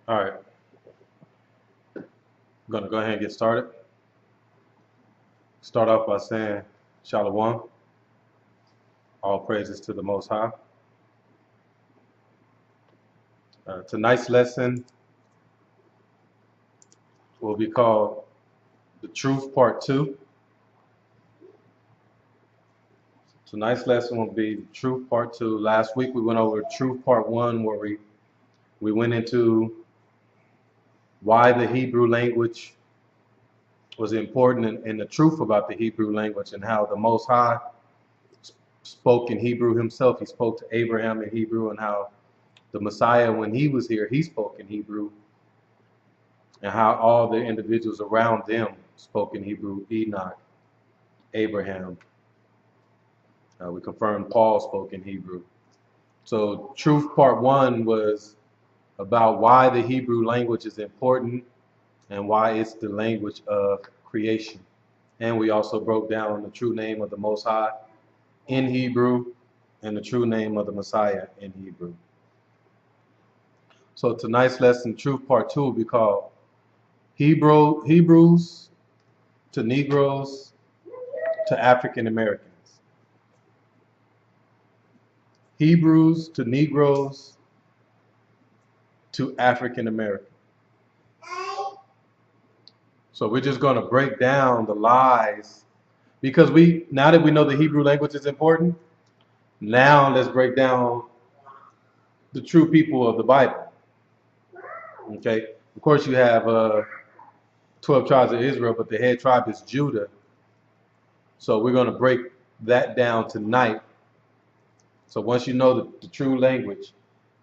All right, I'm gonna go ahead and get started. Start off by saying Shalom, all praises to the Most High. Tonight's lesson will be called The Truth Part 2. Tonight's lesson will be The Truth Part 2. Last week we went over Truth Part 1 where we went into why the Hebrew language was important and the truth about the Hebrew language and how the Most High spoke in Hebrew himself. He spoke to Abraham in Hebrew, and how the Messiah, when he was here, he spoke in Hebrew, and how all the individuals around them spoke in Hebrew. Enoch, Abraham. We confirmed Paul spoke in Hebrew. So Truth Part 1 was about why the Hebrew language is important and why it's the language of creation. And we also broke down the true name of the Most High in Hebrew and the true name of the Messiah in Hebrew. So tonight's lesson, Truth Part 2, will be called Hebrews to Negroes to African Americans. Hebrews to Negroes to African Americans. So we're just going to break down the lies, because now that we know the Hebrew language is important, now let's break down the true people of the Bible. Okay, of course you have 12 tribes of Israel, but the head tribe is Judah. So we're going to break that down tonight. So once you know the true language,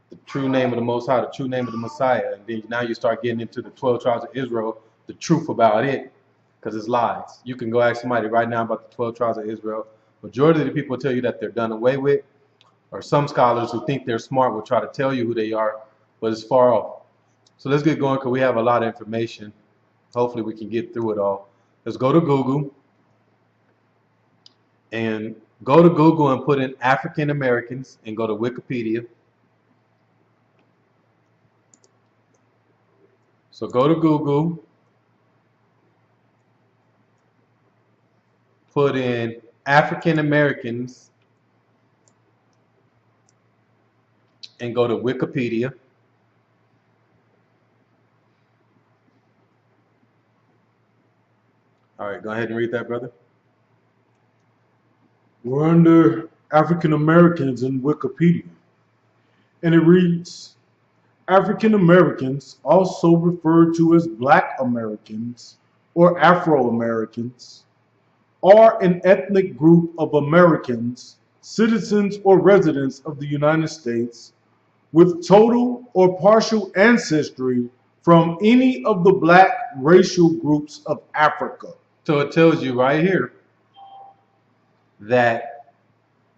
the true name of the Most High, the true name of the Messiah, and then now you start getting into the 12 tribes of Israel, the truth about it, because it's lies. You can go ask somebody right now about the 12 tribes of Israel. Majority of the people tell you that they're done away with, or some scholars who think they're smart will try to tell you who they are, but it's far off. So let's get going, because we have a lot of information. Hopefully we can get through it all. Let's go to Google and put in African Americans and go to Wikipedia. So go to Google, put in African Americans, and go to Wikipedia. All right, go ahead and read that, brother. We're under African Americans in Wikipedia, and it reads, African Americans, also referred to as Black Americans or Afro Americans, are an ethnic group of Americans, citizens or residents of the United States, with total or partial ancestry from any of the Black racial groups of Africa. So it tells you right here that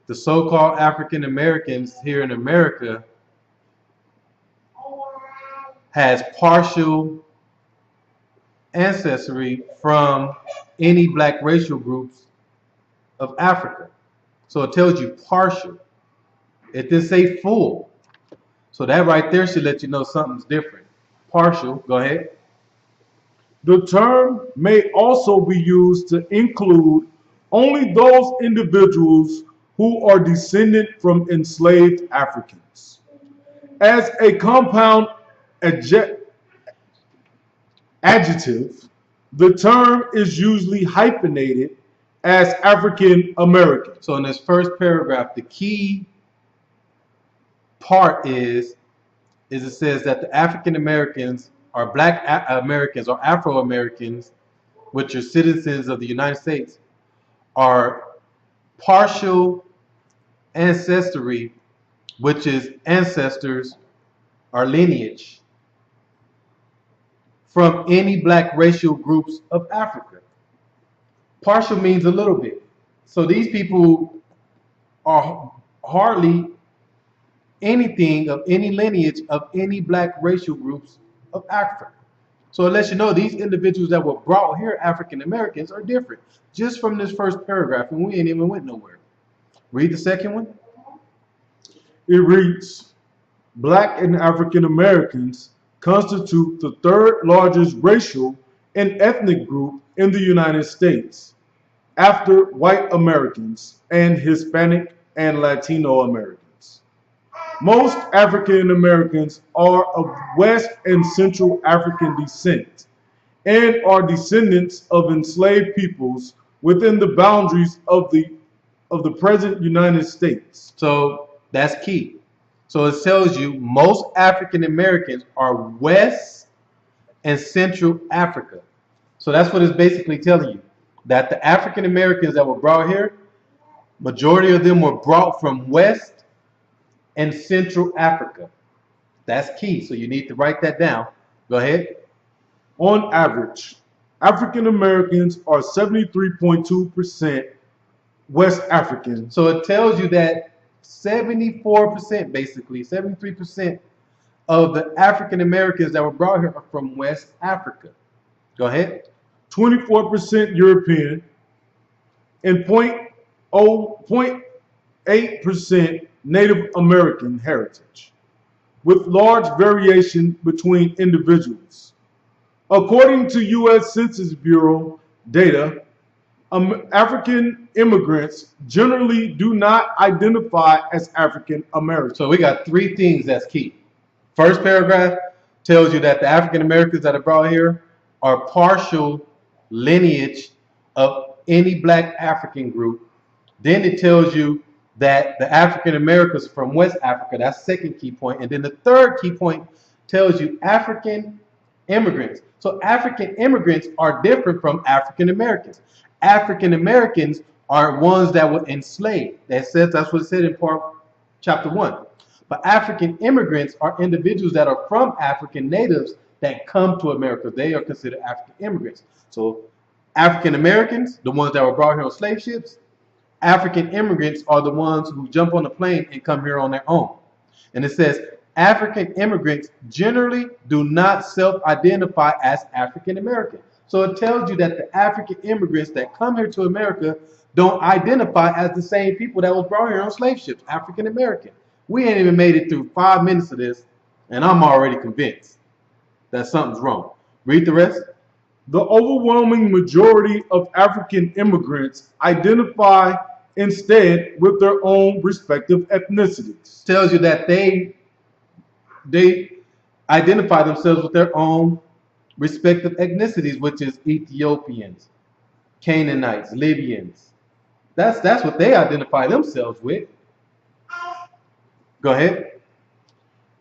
the so-called African Americans here in America has partial ancestry from any Black racial groups of Africa. So it tells you partial. It didn't say full. So that right there should let you know something's different. Partial, go ahead. The term may also be used to include only those individuals who are descended from enslaved Africans. As a compound adjective, the term is usually hyphenated as African American. So in this first paragraph, the key part is it says that the African Americans are Black Americans or Afro Americans, which are citizens of the United States, are partial ancestry, which is ancestors or lineage, from any Black racial groups of Africa. Partial means a little bit. So these people are hardly anything of any lineage of any Black racial groups of Africa. So it lets you know these individuals that were brought here, African Americans, are different. Just from this first paragraph, and we ain't even went nowhere. Read the second one. It reads, Black and African Americans constitute the third largest racial and ethnic group in the United States, after white Americans and Hispanic and Latino Americans. Most African Americans are of West and Central African descent and are descendants of enslaved peoples within the boundaries of the present United States. So that's key. So it tells you most African Americans are West and Central Africa. So that's what it's basically telling you. That the African Americans that were brought here, majority of them were brought from West and Central Africa. That's key. So you need to write that down. Go ahead. On average, African Americans are 73.2% West African. So it tells you that 74%, basically 73% of the African Americans that were brought here are from West Africa. Go ahead. 24% European, and 0.8% Native American heritage, with large variation between individuals. According to U.S. Census Bureau data, African immigrants generally do not identify as African American. So we got three things that's key. First paragraph tells you that the African Americans that are brought here are partial lineage of any black African group. Then it tells you that the African Americans from West Africa, that's second key point. And then the third key point tells you African immigrants. So African immigrants are different from African Americans. African Americans are ones that were enslaved. That's what it said in chapter 1. But African immigrants are individuals that are from African natives that come to America. They are considered African immigrants. So African Americans, the ones that were brought here on slave ships. African immigrants are the ones who jump on a plane and come here on their own. And it says African immigrants generally do not self-identify as African American. So it tells you that the African immigrants that come here to America don't identify as the same people that was brought here on slave ships, African American. We ain't even made it through 5 minutes of this, and I'm already convinced that something's wrong. Read the rest. The overwhelming majority of African immigrants identify instead with their own respective ethnicities. Tells you that they identify themselves with their own respective ethnicities, which is Ethiopians, Canaanites, Libyans. That's what they identify themselves with. Go ahead.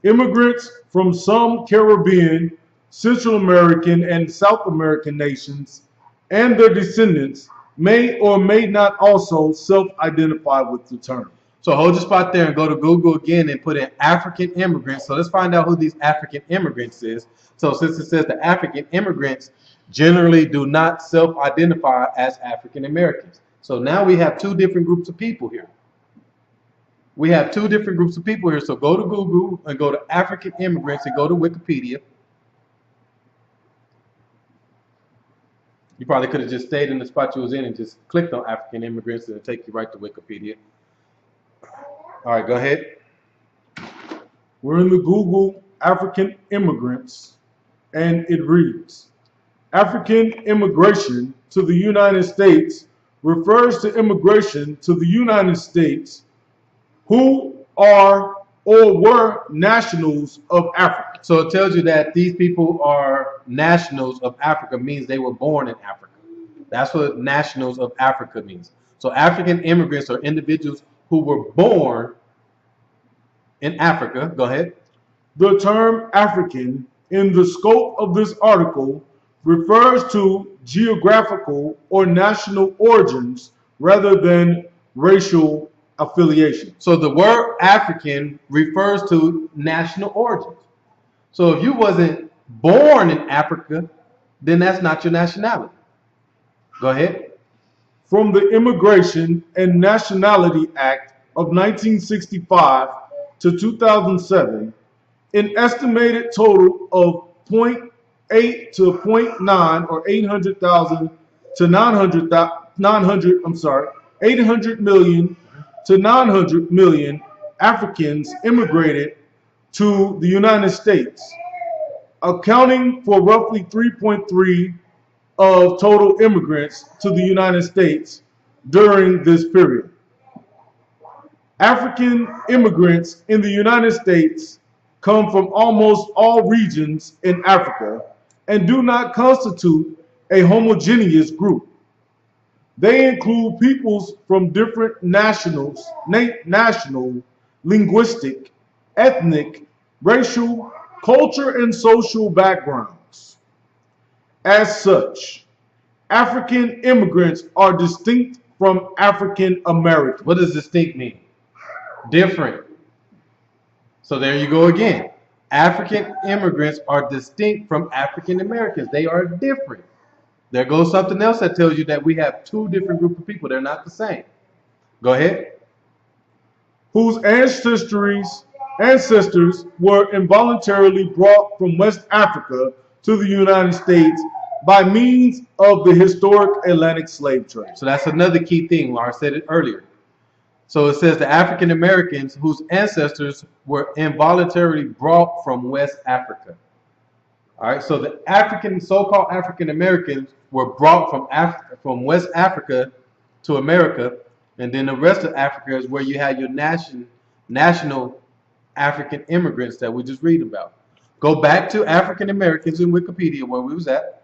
Immigrants from some Caribbean, Central American, and South American nations and their descendants may or may not also self-identify with the term. So hold your spot there and go to Google again and put in African immigrants. So let's find out who these African immigrants is. So since it says the African immigrants generally do not self-identify as African Americans. So now we have two different groups of people here. We have two different groups of people here. So go to Google and go to African immigrants and go to Wikipedia. You probably could have just stayed in the spot you was in and just clicked on African immigrants and it'll take you right to Wikipedia. All right, go ahead. We're in the Google African immigrants, and it reads, African immigration to the United States refers to immigration to the United States who are or were nationals of Africa. So it tells you that these people are nationals of Africa, means they were born in Africa. That's what nationals of Africa means. So African immigrants are individuals who were born in Africa. Go ahead. The term African in the scope of this article refers to geographical or national origins rather than racial affiliation. So the word African refers to national origins. So if you wasn't born in Africa, then that's not your nationality. Go ahead. From the Immigration and Nationality Act of 1965 to 2007, an estimated total of 0.8 to 0.9 or 800,000 to 800 million to 900 million Africans immigrated to the United States. accounting for roughly 3.3 of total immigrants to the United States during this period. African immigrants in the United States come from almost all regions in Africa and do not constitute a homogeneous group. They include peoples from different national, linguistic, ethnic, racial, culture, and social backgrounds. As such, African immigrants are distinct from African Americans. What does distinct mean? Different. So there you go again. African immigrants are distinct from African Americans. They are different. There goes something else that tells you that we have two different groups of people. They're not the same. Go ahead. Whose ancestors were involuntarily brought from West Africa to the United States by means of the historic Atlantic slave trade. So that's another key thing. Lars said it earlier. So it says the African Americans whose ancestors were involuntarily brought from West Africa. All right, so the so-called African Americans were brought from West Africa to America, and then the rest of Africa is where you had your national African immigrants that we just read about. Go back to African Americans in Wikipedia where we was at,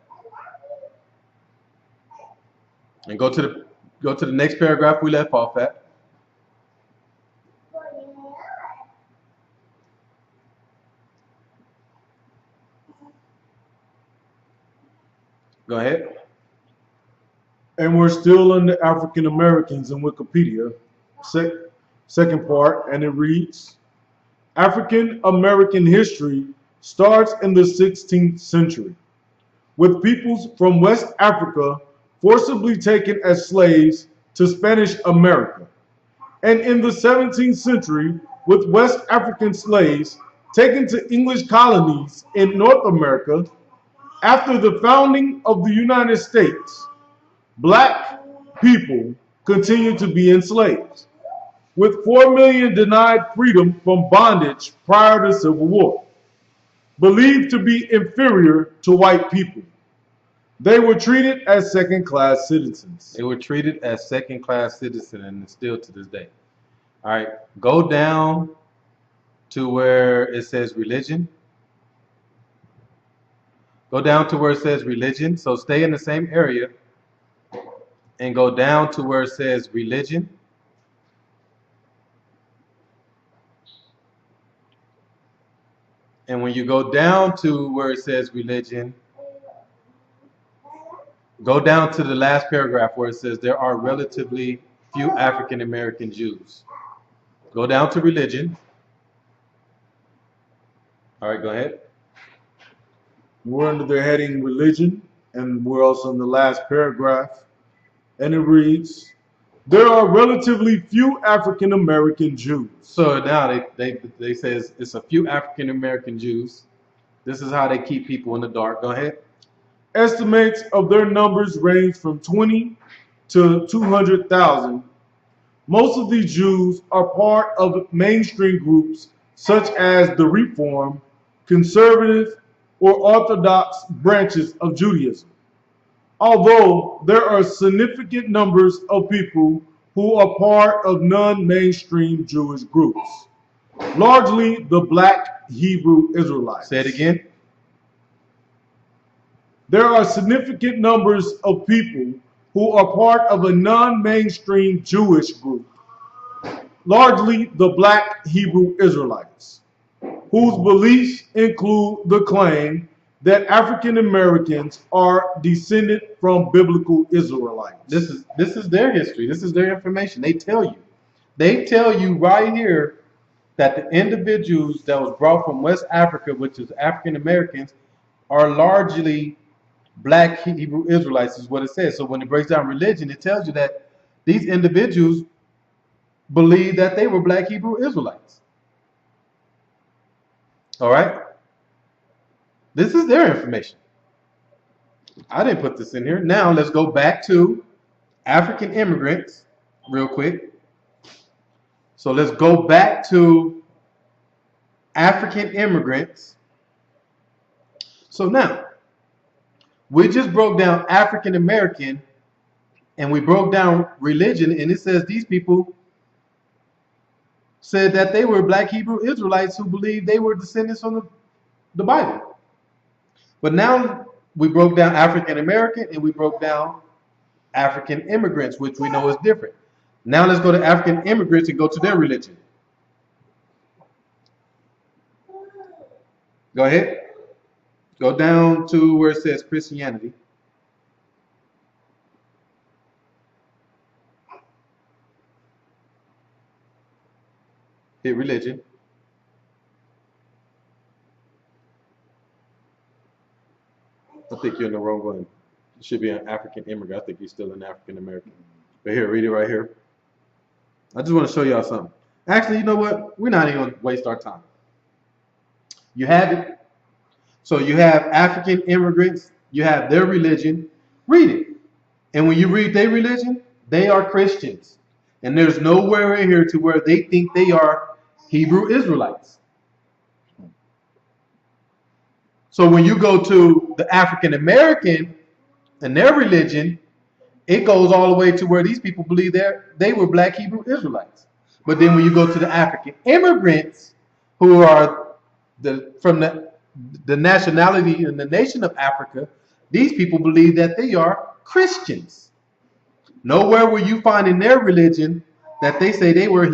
and go to the next paragraph we left off at. Go ahead. And we're still in the African Americans in Wikipedia. Second part, and it reads, African American history starts in the 16th century, with peoples from West Africa forcibly taken as slaves to Spanish America, and in the 17th century, with West African slaves taken to English colonies in North America. After the founding of the United States, black people continued to be enslaved, with 4 million denied freedom from bondage prior to Civil War, believed to be inferior to white people. They were treated as second-class citizens. They were treated as second-class citizens, and still to this day. All right, go down to where it says religion. Go down to where it says religion. So stay in the same area and go down to where it says religion. And when you go down to where it says religion, go down to the last paragraph where it says there are relatively few African American Jews. Go down to religion. All right, go ahead. We're under the heading religion, and we're also in the last paragraph. And it reads, there are relatively few African American Jews. So now they says it's a few African American Jews. This is how they keep people in the dark. Go ahead. Estimates of their numbers range from 20 to 200,000. Most of these Jews are part of mainstream groups such as the Reform, Conservative, or Orthodox branches of Judaism. Although there are significant numbers of people who are part of non-mainstream Jewish groups, largely the Black Hebrew Israelites. Say it again. There are significant numbers of people who are part of a non-mainstream Jewish group, largely the Black Hebrew Israelites, whose beliefs include the claim that African Americans are descended from biblical Israelites. This is their history. This is their information. They tell you. They tell you right here that the individuals that was brought from West Africa, which is African Americans, are largely Black Hebrew Israelites, is what it says. So when it breaks down religion, it tells you that these individuals believe that they were Black Hebrew Israelites. All right? This is their information. I didn't put this in here. Now let's go back to African immigrants real quick. So let's go back to African immigrants So now, we just broke down African American and we broke down religion, and it says these people said that they were black Hebrew Israelites who believed they were descendants from the Bible. But now we broke down African American and we broke down African immigrants, which we know is different. Now let's go to African immigrants and go to their religion. Go ahead. Go down to where it says Christianity. Hit religion. I think you're in the wrong one. It should be an African immigrant. I think you're still an African American. But here, read it right here. I just want to show y'all something. Actually, you know what? We're not even going to waste our time. You have it. So you have African immigrants. You have their religion. Read it. And when you read their religion, they are Christians. And there's nowhere in here to where they think they are Hebrew Israelites. So when you go to the African American and their religion, it goes all the way to where these people believe they were black Hebrew Israelites. But then when you go to the African immigrants who are from the nationality and the nation of Africa, these people believe that they are Christians. Nowhere will you find in their religion that they say they were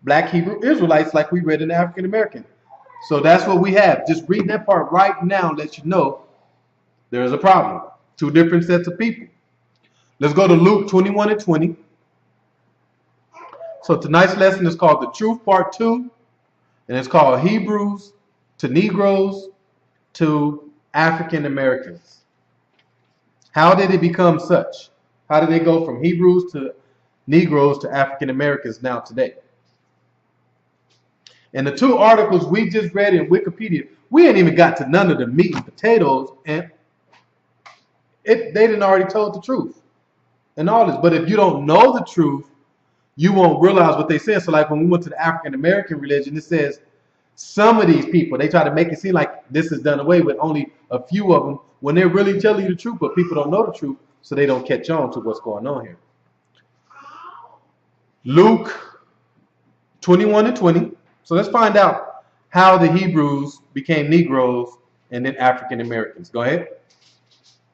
black Hebrew Israelites like we read in African American. So that's what we have. Just reading that part right now lets you know there's a problem. Two different sets of people. Let's go to Luke 21 and 20. So tonight's lesson is called The Truth Part 2. And it's called Hebrews to Negroes to African Americans. How did it become such? How did they go from Hebrews to Negroes to African Americans now today? And the two articles we just read in Wikipedia, we ain't even got to none of the meat and potatoes, and they didn't already told the truth and all this. But if you don't know the truth, you won't realize what they said. So like when we went to the African American religion, it says some of these people, they try to make it seem like this is done away with, only a few of them, when they're really telling you the truth, but people don't know the truth, so they don't catch on to what's going on here. Luke 21 and 20. So let's find out how the Hebrews became Negroes and then African Americans. Go ahead.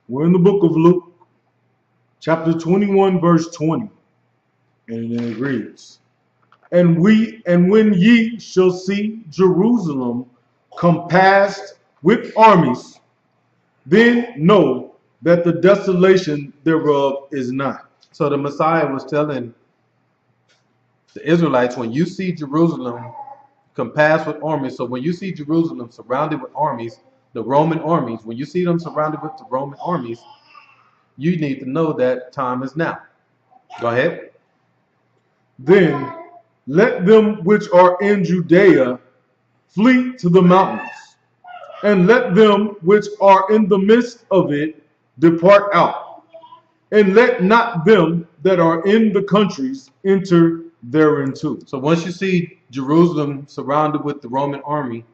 We're in the book of Luke, chapter 21, verse 20. And it reads, And when ye shall see Jerusalem compassed with armies, then know that the desolation thereof is nigh. So the Messiah was telling the Israelites, when you see Jerusalem compassed with armies, so when you see Jerusalem surrounded with armies, the Roman armies, when you see them surrounded with the Roman armies, you need to know that time is now. Go ahead. Then let them which are in Judea flee to the mountains, and let them which are in the midst of it depart out, and let not them that are in the countries enter thereinto. So once you see Jerusalem surrounded with the Roman army,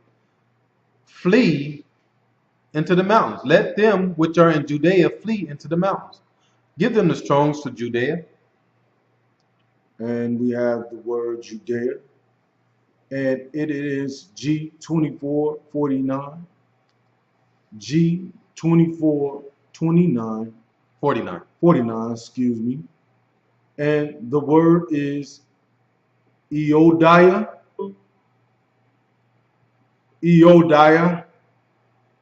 flee into the mountains. Let them which are in Judea flee into the mountains. Give them the Strongs to Judea. And we have the word Judea, and it is G2449, G2429, 49, excuse me. And the word is Eodiah,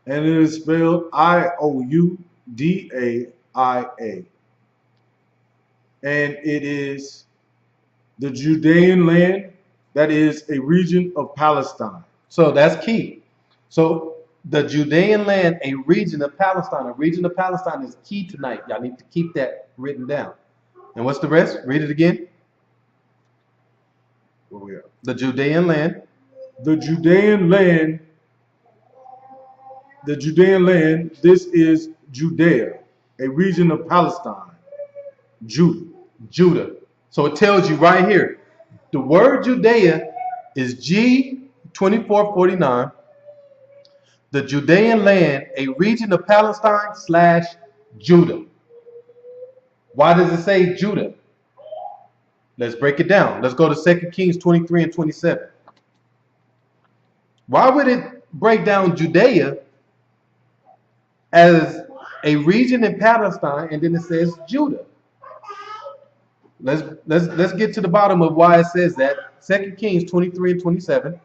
and it is spelled Ioudaia. And it is the Judean land, that is a region of Palestine. So that's key. So the Judean land, a region of Palestine is key tonight. Y'all need to keep that written down. And what's the rest? Read it again. Where we are. The Judean land. The Judean land, this is Judea, a region of Palestine, Judah. So it tells you right here, the word Judea is G2449. the Judean land, a region of Palestine slash Judah. Why does it say Judah? Let's break it down. Let's go to 2 Kings 23 and 27. Why would it break down Judea as a region in Palestine and then it says Judah? Let's get to the bottom of why it says that. 2 Kings 23 and 27.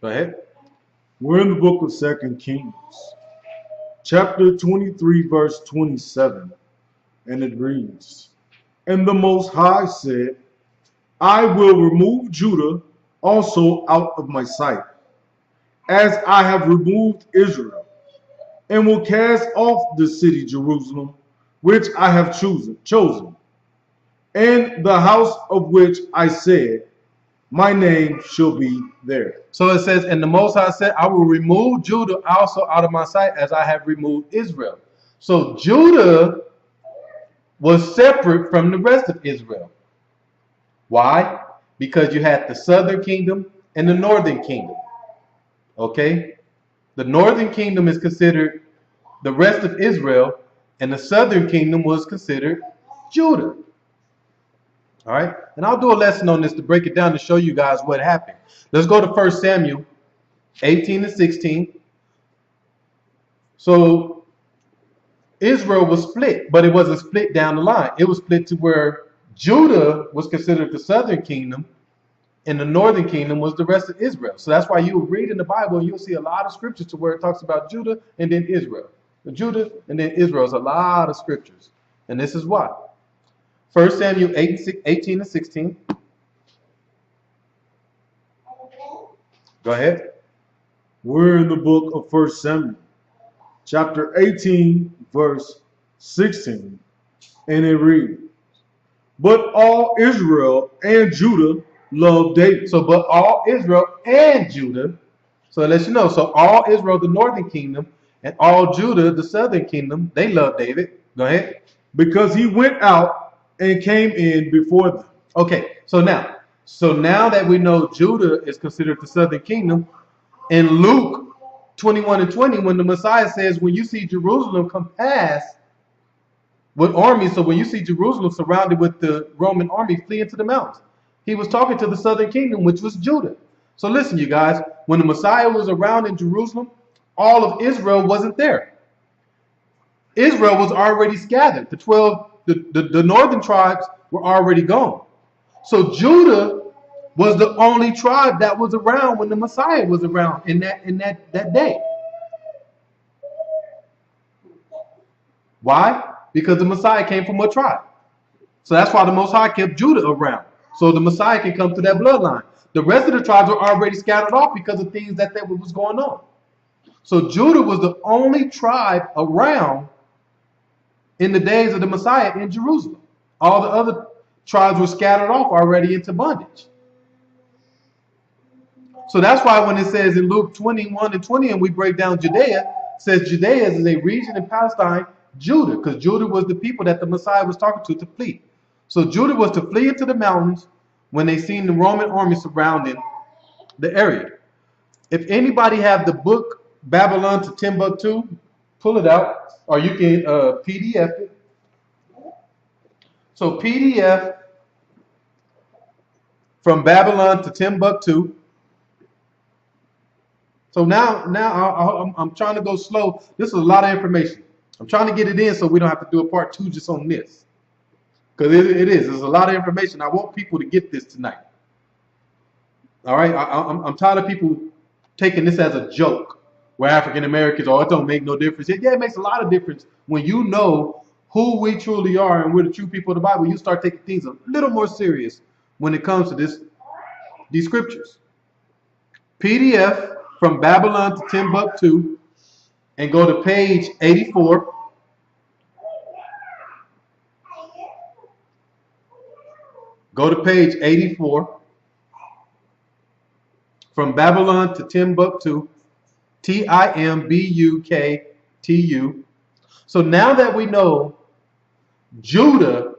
Go ahead. We're in the book of 2 Kings, chapter 23, verse 27, and it reads, And the Most High said, I will remove Judah also out of my sight, as I have removed Israel, and will cast off the city Jerusalem, which I have chosen, and the house of which I said, my name shall be there. So it says, and the Most High said, I will remove Judah also out of my sight as I have removed Israel. So Judah was separate from the rest of Israel. Why? Because you had the southern kingdom and the northern kingdom. Okay? The northern kingdom is considered the rest of Israel, and the southern kingdom was considered Judah. All right, and I'll do a lesson on this to break it down to show you guys what happened. Let's go to 1 Samuel 18 and 16. So Israel was split, but it wasn't split down the line. It was split to where Judah was considered the southern kingdom and the northern kingdom was the rest of Israel. So that's why you read in the Bible and you'll see a lot of scriptures to where it talks about Judah and then Israel. Judah and then Israel is a lot of scriptures. And this is why. 1 Samuel 18 and 16. Go ahead. We're in the book of 1 Samuel, chapter 18, verse 16, and it reads, But all Israel and Judah loved David. So, but all Israel and Judah, so it lets you know, so all Israel, the northern kingdom, and all Judah, the southern kingdom, they loved David. Go ahead. Because he went out and came in before them. Okay, so now that we know Judah is considered the southern kingdom, in Luke 21 and 20, when the Messiah says, when you see Jerusalem compass with armies, so when you see Jerusalem surrounded with the Roman army, flee into the mountains. He was talking to the southern kingdom, which was Judah. So listen, you guys, when the Messiah was around in Jerusalem, all of Israel wasn't there. Israel was already scattered. The northern tribes were already gone. So Judah was the only tribe that was around when the Messiah was around in that day. Why? Because the Messiah came from a tribe. So that's why the Most High kept Judah around. So the Messiah can come to that bloodline. The rest of the tribes were already scattered off because of things that was going on. So Judah was the only tribe around in the days of the Messiah in Jerusalem. All the other tribes were scattered off already into bondage. So that's why when it says in Luke 21 and 20, and we break down Judea, it says Judea is a region in Palestine, Judah, because Judah was the people that the Messiah was talking to flee. So Judah was to flee into the mountains when they seen the Roman army surrounding the area. If anybody have the book Babylon to Timbuktu, pull it out, or you can PDF it. So PDF from Babylon to Timbuktu. So now I'm trying to go slow. This is a lot of information. I'm trying to get it in so we don't have to do a part 2 just on this. Because there's a lot of information. I want people to get this tonight. All right, I'm tired of people taking this as a joke. Where African Americans, it don't make no difference. Yeah, it makes a lot of difference when you know who we truly are and we're the true people of the Bible. You start taking things a little more serious when it comes to these scriptures. PDF from Babylon to Timbuktu, and go to page 84. Go to page 84. From Babylon to Timbuktu. Timbuktu. So now that we know Judah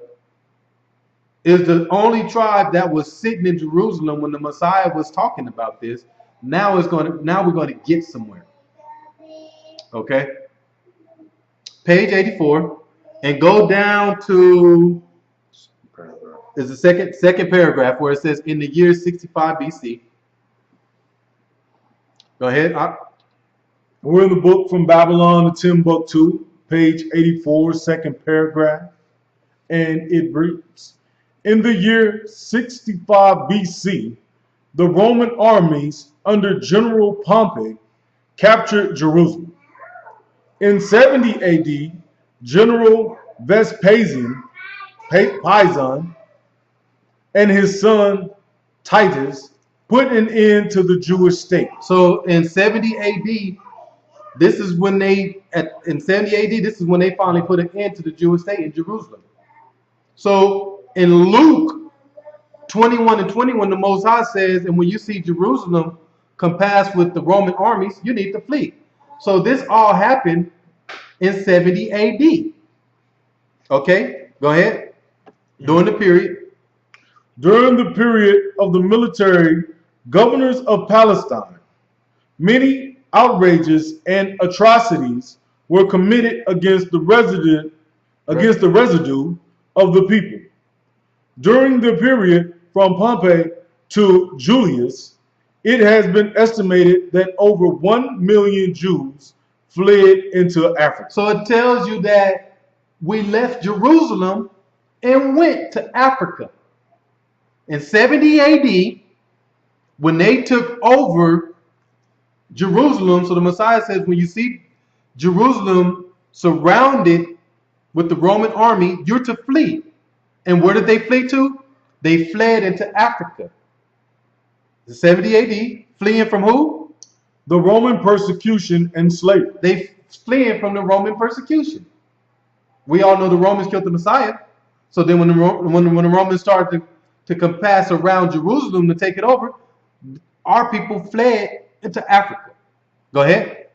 is the only tribe that was sitting in Jerusalem when the Messiah was talking about this, now we're going to get somewhere. Okay? Page 84 and go down to is the second paragraph where it says in the year 65 BC. Go ahead. We're in the book From Babylon to Timbuktu, page 84, second paragraph, and it reads, in the year 65 BC, the Roman armies under General Pompey captured Jerusalem. In 70 AD, General Vespasian and his son Titus put an end to the Jewish state. So in 70 AD, this is when in 70 AD, this is when they finally put an end to the Jewish state in Jerusalem. So in Luke 21 and 21, the Most High says, and when you see Jerusalem compassed with the Roman armies, you need to flee. So this all happened in 70 AD. Okay, go ahead. During the period of the military governors of Palestine, many outrages and atrocities were committed against the residue of the people. During the period from Pompey to Julius, it has been estimated that over 1 million Jews fled into Africa. So it tells you that we left Jerusalem and went to Africa. In 70 AD, when they took over Jerusalem, so the Messiah says, when you see Jerusalem surrounded with the Roman army, you're to flee. And where did they flee to? They fled into Africa. The 70 AD, fleeing from who? The Roman persecution and slavery. They fleeing from the Roman persecution. We all know the Romans killed the Messiah. So then when the Romans started to compass around Jerusalem to take it over, our people fled into Africa. Go ahead.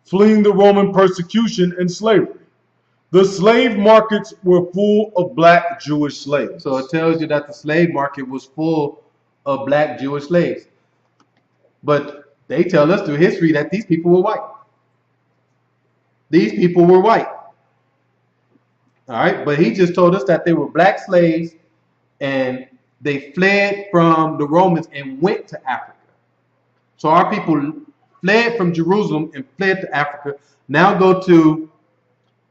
Fleeing the Roman persecution and slavery. The slave markets were full of black Jewish slaves. So it tells you that the slave market was full of black Jewish slaves. But they tell us through history that these people were white. These people were white. All right, but he just told us that they were black slaves and they fled from the Romans and went to Africa. So our people fled from Jerusalem and fled to Africa. Now go to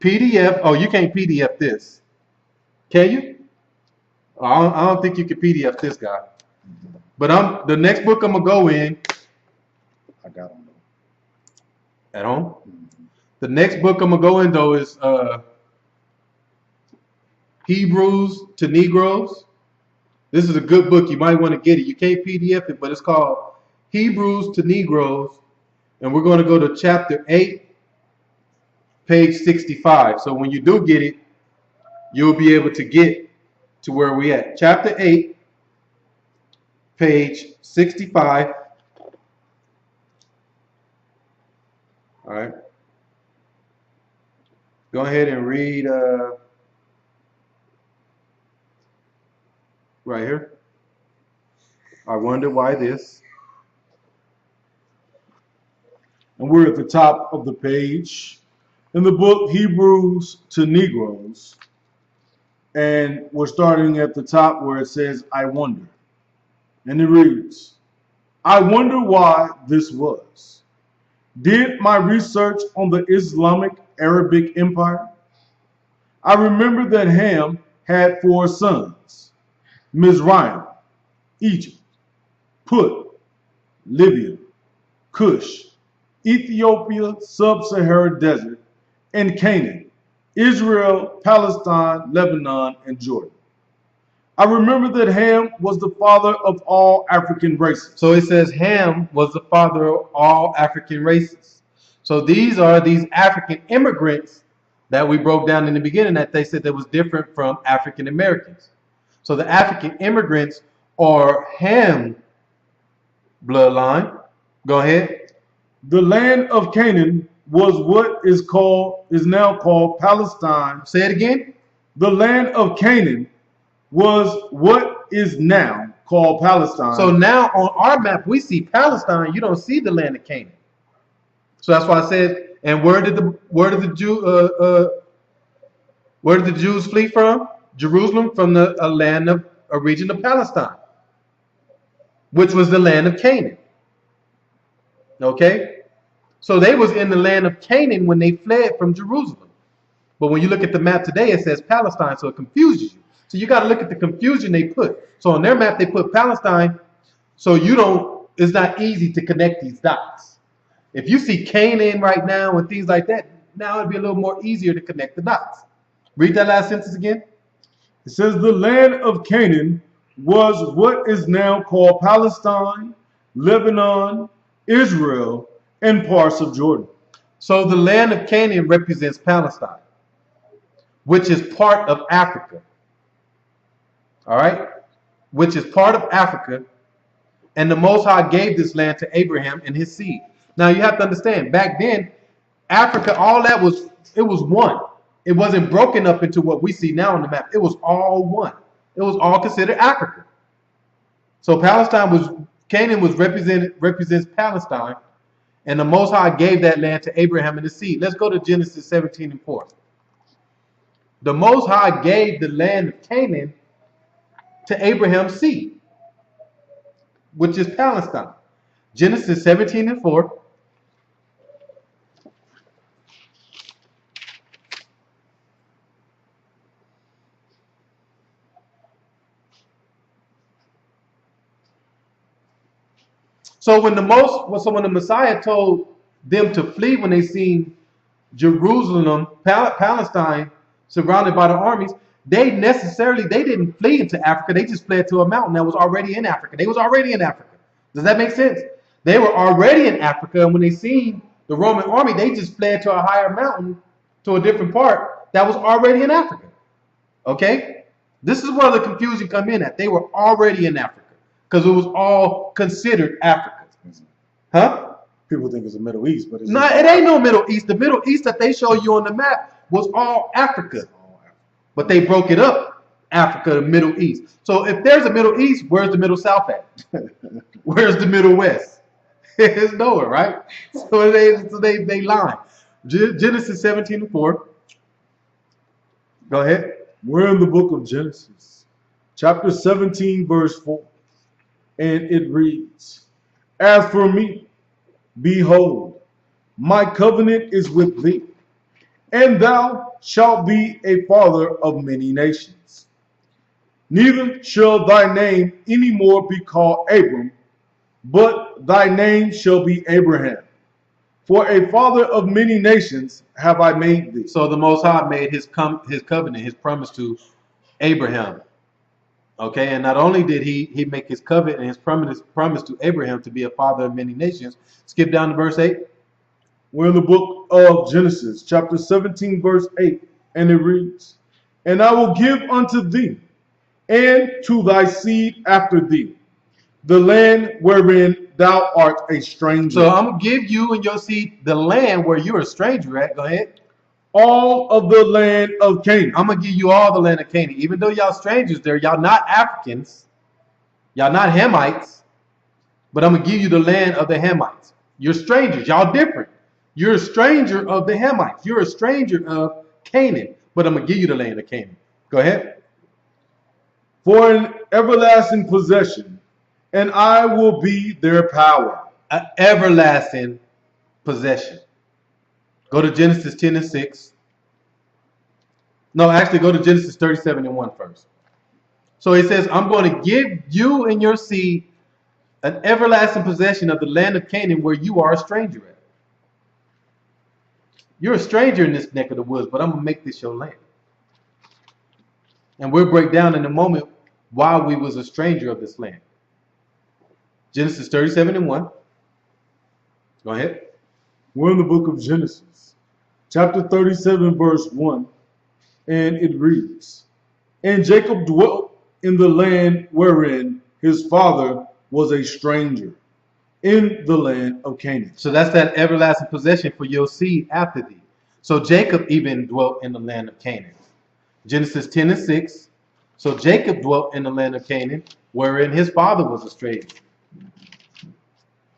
PDF. Oh, you can't PDF this. Can you? I don't think you can PDF this guy. But the next book I'm going to go in. I got them. At home? Mm-hmm. The next book I'm going to go in, though, is Hebrews to Negroes. This is a good book. You might want to get it. You can't PDF it, but it's called Hebrews to Negroes. And we're going to go to chapter 8, page 65. So when you do get it, you'll be able to get to where we at. Chapter 8, page 65. All right. Go ahead and read right here. I wonder why this. And we're at the top of the page in the book Hebrews to Negroes. And we're starting at the top where it says, I wonder. And it reads, I wonder why this was. Did my research on the Islamic Arabic Empire? I remember that Ham had 4 sons, Mizraim, Egypt, Put, Libya, Cush, Ethiopia, Sub-Saharan Desert, and Canaan, Israel, Palestine, Lebanon, and Jordan. I remember that Ham was the father of all African races. So it says Ham was the father of all African races. So these are these African immigrants that we broke down in the beginning that they said that was different from African Americans. So the African immigrants are Ham bloodline, Go ahead. The land of Canaan was what is now called Palestine. Say it again. The land of Canaan was what is now called Palestine. So now on our map we see Palestine. You don't see the land of Canaan. So that's why I said. And where did the Jews flee from? Jerusalem, from the a region of Palestine, which was the land of Canaan. Okay, so they was in the land of Canaan when they fled from Jerusalem. But when you look at the map today, it says Palestine, so it confuses you. So you got to look at the confusion they put. So on their map, they put Palestine, so it's not easy to connect these dots. If you see Canaan right now and things like that, now it'd be a little more easier to connect the dots. Read that last sentence again. It says the land of Canaan was what is now called Palestine, Lebanon, Israel, and parts of Jordan. So the land of Canaan represents Palestine, which is part of Africa. All right? Which is part of Africa. And the Most High gave this land to Abraham and his seed. Now you have to understand, back then, Africa, all that was one. It wasn't broken up into what we see now on the map. It was all one. It was all considered Africa. So Canaan represents Palestine, and the Most High gave that land to Abraham and his seed. Let's go to Genesis 17:4. The Most High gave the land of Canaan to Abraham's seed, which is Palestine. Genesis 17:4. So when the Messiah told them to flee when they seen Jerusalem, Palestine, surrounded by the armies, they didn't flee into Africa. They just fled to a mountain that was already in Africa. They was already in Africa. Does that make sense? They were already in Africa, and when they seen the Roman army, they just fled to a higher mountain, to a different part that was already in Africa. Okay? This is where the confusion come in at. They were already in Africa because it was all considered Africa. Huh? People think it's the Middle East, but it ain't no Middle East. The Middle East that they show you on the map was all Africa. But they broke it up, Africa, the Middle East. So if there's a Middle East, where's the Middle South at? Where's the Middle West? It's nowhere, right? So they lie. Genesis 17:4. Go ahead. We're in the book of Genesis, chapter 17, verse 4. And it reads, As for me, behold, my covenant is with thee, and thou shalt be a father of many nations. Neither shall thy name any more be called Abram, but thy name shall be Abraham. For a father of many nations have I made thee. So the Most High made his covenant, his promise to Abraham. Okay, and not only did he make his covenant and his promise to Abraham to be a father of many nations. Skip down to verse 8. We're in the book of Genesis, chapter 17, verse 8, and it reads, And I will give unto thee, and to thy seed after thee, the land wherein thou art a stranger. So I'm going to give you and your seed the land where you're a stranger at. Go ahead. All of the land of Canaan. I'm going to give you all the land of Canaan. Even though y'all strangers there, y'all not Africans, y'all not Hamites, but I'm going to give you the land of the Hamites. You're strangers. Y'all different. You're a stranger of the Hamites. You're a stranger of Canaan, but I'm going to give you the land of Canaan. Go ahead. For an everlasting possession, and I will be their power. An everlasting possession. Go to Genesis 10:6. No, actually go to Genesis 37:1 first. So it says, I'm going to give you and your seed an everlasting possession of the land of Canaan where you are a stranger at. You're a stranger in this neck of the woods, but I'm going to make this your land. And we'll break down in a moment why we was a stranger of this land. Genesis 37:1. Go ahead. We're in the book of Genesis, chapter 37, verse 1, and it reads, And Jacob dwelt in the land wherein his father was a stranger, in the land of Canaan. So that's that everlasting possession for your seed after thee. So Jacob even dwelt in the land of Canaan. Genesis 10 and 6. So Jacob dwelt in the land of Canaan, wherein his father was a stranger.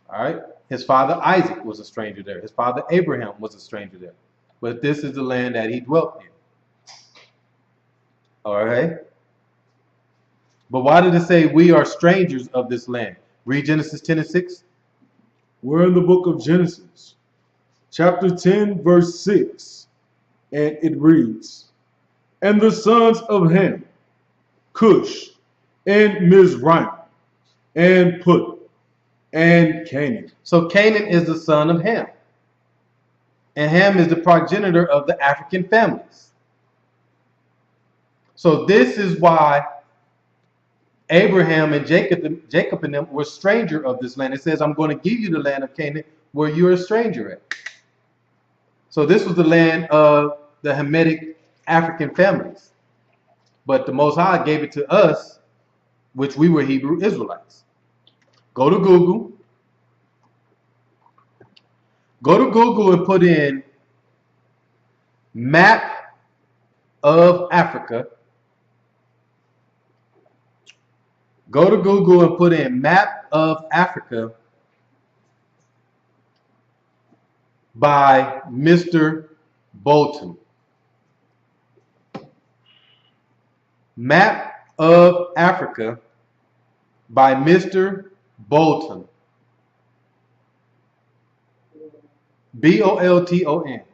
All right. His father Isaac was a stranger there. His father Abraham was a stranger there. But this is the land that he dwelt in. All right. But why did it say we are strangers of this land? Read Genesis 10 and 6. We're in the book of Genesis, chapter 10, verse 6, and it reads, "And the sons of Ham, Cush, and Mizraim, and Put, and Canaan." So Canaan is the son of Ham. And Ham is the progenitor of the African families. So this is why Abraham and Jacob and them were stranger of this land. It says, I'm going to give you the land of Canaan where you're a stranger at. So this was the land of the Hamitic African families. But the Most High gave it to us, which we were Hebrew Israelites. Go to Google. Go to Google and put in map of Africa. Go to Google and put in map of Africa by Mr. Bolton. Map of Africa by Mr. Bolton. Bolton.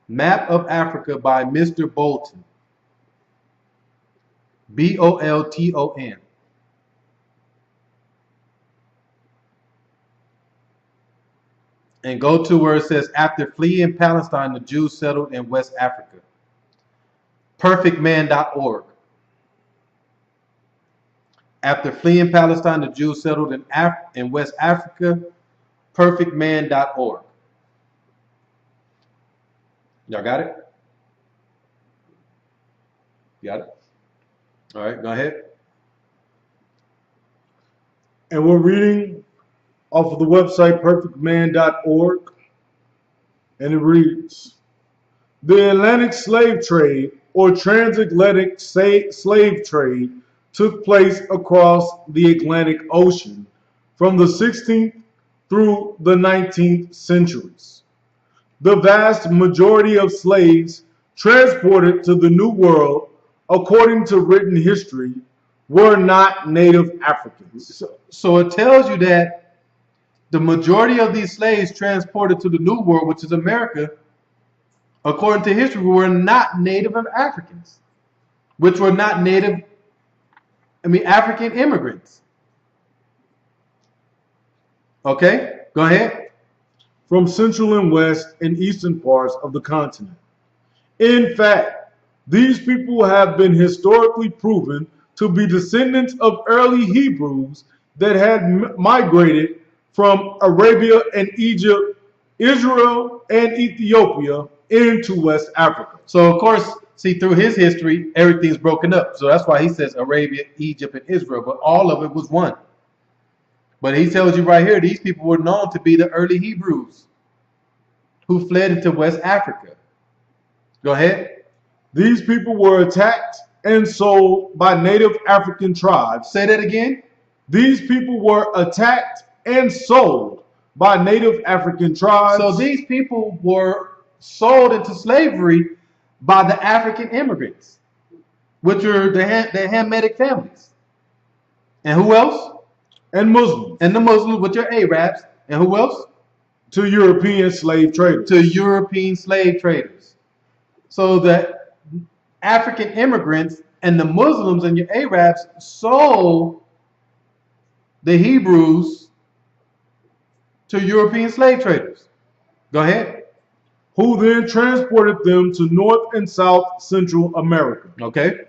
Map of Africa by Mr. Bolton. Bolton. And go to where it says, after fleeing Palestine, the Jews settled in West Africa. Perfectman.org. After fleeing Palestine, the Jews settled in West Africa. Perfectman.org. Y'all got it? Got it? All right, go ahead. And we're reading off of the website perfectman.org, and it reads, "The Atlantic slave trade or transatlantic slave trade took place across the Atlantic Ocean from the 16th through the 19th centuries. The vast majority of slaves transported to the New World, according to written history, were not native Africans." So it tells you that the majority of these slaves transported to the New World, which is America, according to history, were not native Africans, which were not African immigrants. Okay, go ahead. From central and west and eastern parts of the continent. In fact, these people have been historically proven to be descendants of early Hebrews that had migrated from Arabia and Egypt, Israel and Ethiopia into West Africa. So of course, see, through his history, everything's broken up. So that's why he says Arabia, Egypt, and Israel, but all of it was one. But he tells you right here, these people were known to be the early Hebrews who fled into West Africa. Go ahead. These people were attacked and sold by native African tribes. Say that again. These people were attacked and sold by native African tribes. So these people were sold into slavery by the African immigrants, which are the Hamitic families. And who else? And Muslims. And the Muslims, which are Arabs. And who else? To European slave traders. To European slave traders. So the African immigrants and the Muslims and your Arabs sold the Hebrews to European slave traders. Go ahead. Who then transported them to North and South Central America. Okay.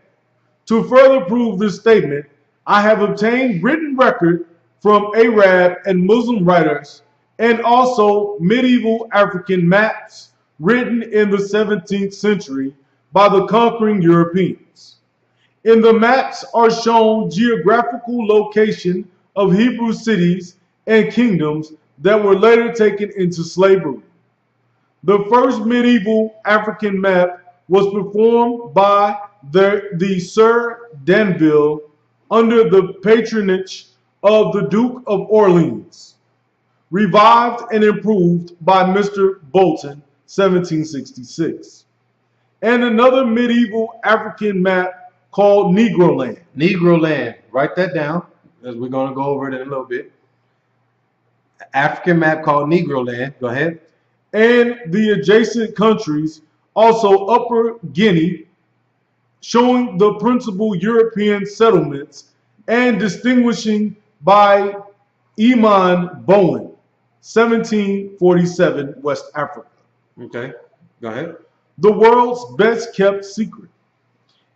To further prove this statement, I have obtained written record from Arab and Muslim writers and also medieval African maps written in the 17th century by the conquering Europeans. In the maps are shown geographical location of Hebrew cities and kingdoms that were later taken into slavery. The first medieval African map was performed by the Sir Danville under the patronage of the Duke of Orleans, revived and improved by Mr. Bolton, 1766. And another medieval African map called Negroland. Negroland. Write that down, as we're going to go over it in a little bit. African map called Negroland. Go ahead. And the adjacent countries, also Upper Guinea, showing the principal European settlements and distinguishing by Eman Bowen, 1747, West Africa. Okay, go ahead. The world's best kept secret.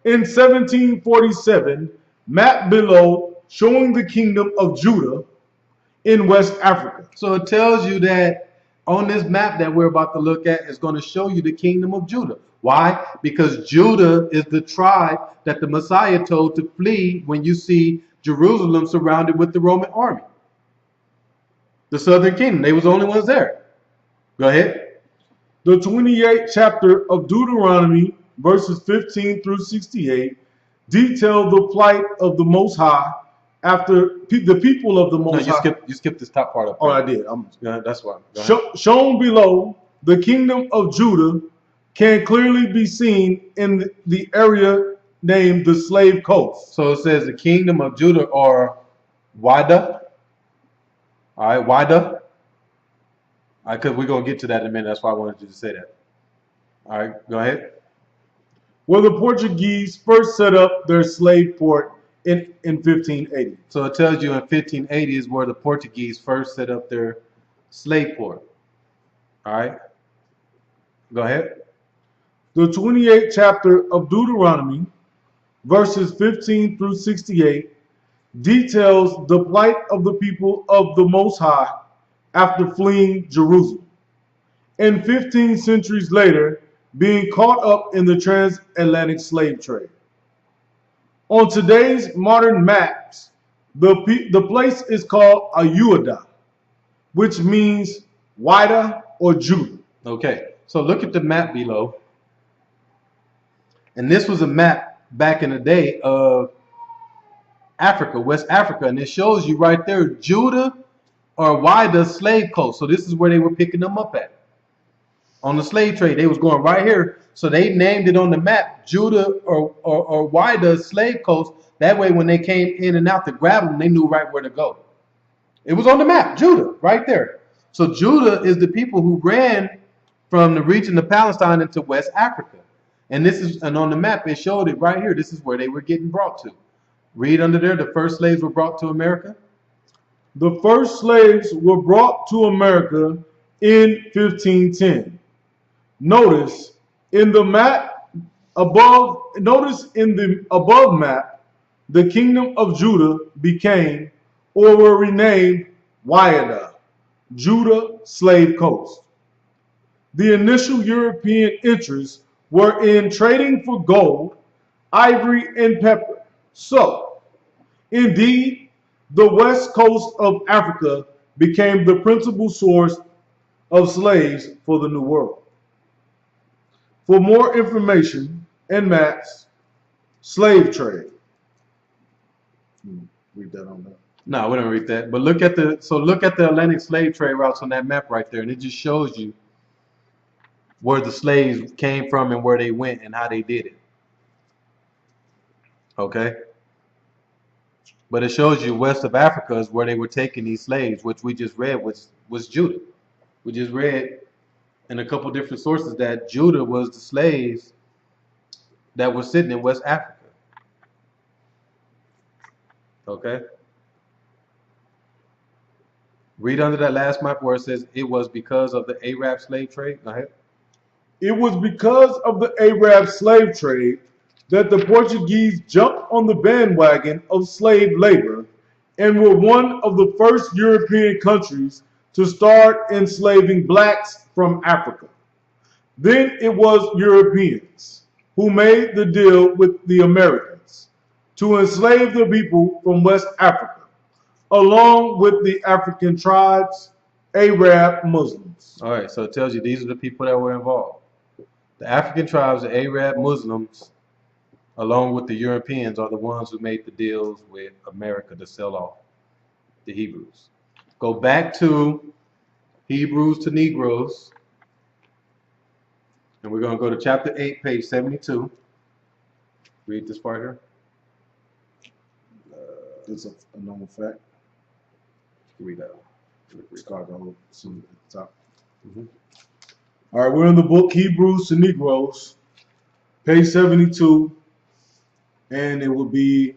In 1747, map below showing the kingdom of Judah in West Africa. So it tells you that on this map that we're about to look at is going to show you the kingdom of Judah. Why? Because Judah is the tribe that the Messiah told to flee when you see Jerusalem surrounded with the Roman army. The southern kingdom, they was the only ones there. Go ahead. The 28th chapter of Deuteronomy, verses 15 through 68, detail the plight of the Most High after the people of the Most High. You skipped this top part up. Oh, I did. That's why. Shown below, the kingdom of Judah can clearly be seen in the area named the Slave Coast. So it says the kingdom of Judah or Wida. All right, Wida. All right, because we're going to get to that in a minute. That's why I wanted you to say that. All right, go ahead. Where the Portuguese first set up their slave port in 1580. So it tells you in 1580 is where the Portuguese first set up their slave port. All right, go ahead. The 28th chapter of Deuteronomy, verses 15 through 68, details the plight of the people of the Most High after fleeing Jerusalem, and 15 centuries later being caught up in the transatlantic slave trade. On today's modern maps, the place is called Ayuada, which means Wida or Judah. Okay, so look at the map below. And this was a map back in the day of Africa, West Africa, and it shows you right there Judah or Wida slave coast. So this is where they were picking them up at. On the slave trade, they was going right here. So they named it on the map Judah or Wida slave coast. That way when they came in and out to grab them, they knew right where to go. It was on the map, Judah, right there. So Judah is the people who ran from the region of Palestine into West Africa. And on the map, it showed it right here. This is where they were getting brought to. Read under there, the first slaves were brought to America. The first slaves were brought to America in 1510. Notice in the map above, map, the kingdom of Judah became or were renamed Wida, Judah Slave Coast. The initial European interests were in trading for gold, ivory, and pepper. So, indeed, the west coast of Africa became the principal source of slaves for the New World. For more information and maps, slave trade. Read that on that. No, we don't read that. But look at the Atlantic slave trade routes on that map right there, and it just shows you where the slaves came from and where they went and how they did it. Okay? But it shows you west of Africa is where they were taking these slaves, which we just read was Judah. We just read in a couple different sources that Judah was the slaves that were sitting in West Africa. Okay? Read under that last map where it says it was because of the Arab slave trade. Go ahead. It was because of the Arab slave trade that the Portuguese jumped on the bandwagon of slave labor and were one of the first European countries to start enslaving blacks from Africa. Then it was Europeans who made the deal with the Americans to enslave the people from West Africa, along with the African tribes, Arab Muslims. All right, so it tells you these are the people that were involved. The African tribes, the Arab Muslims, along with the Europeans, are the ones who made the deals with America to sell off the Hebrews. Go back to Hebrews to Negroes, and we're going to go to chapter 8, page 72. Read this part here. It's a normal fact. Read that. Start the whole scene at the top. All right, we're in the book Hebrews to Negroes, page 72, and it will be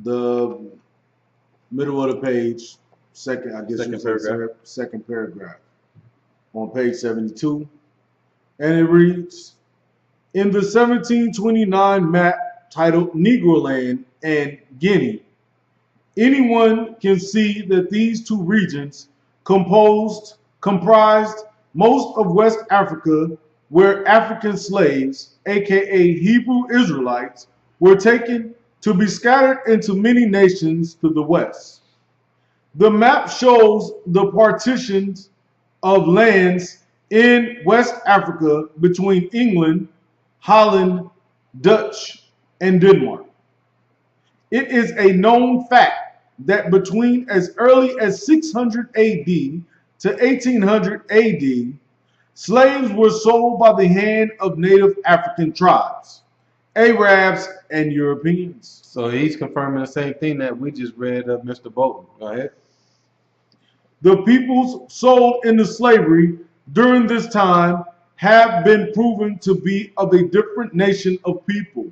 the middle of the page, second paragraph on page 72, and it reads, in the 1729 map titled Negroland and Guinea, anyone can see that these two regions comprised most of West Africa, where African slaves, aka Hebrew Israelites, were taken to be scattered into many nations to the west. The map shows the partitions of lands in West Africa between England, Holland, Dutch, and Denmark. It is a known fact that between as early as 600 AD to 1800 AD, slaves were sold by the hand of native African tribes, Arabs, and Europeans. So he's confirming the same thing that we just read of Mr. Bolton. Go ahead. The peoples sold into slavery during this time have been proven to be of a different nation of people.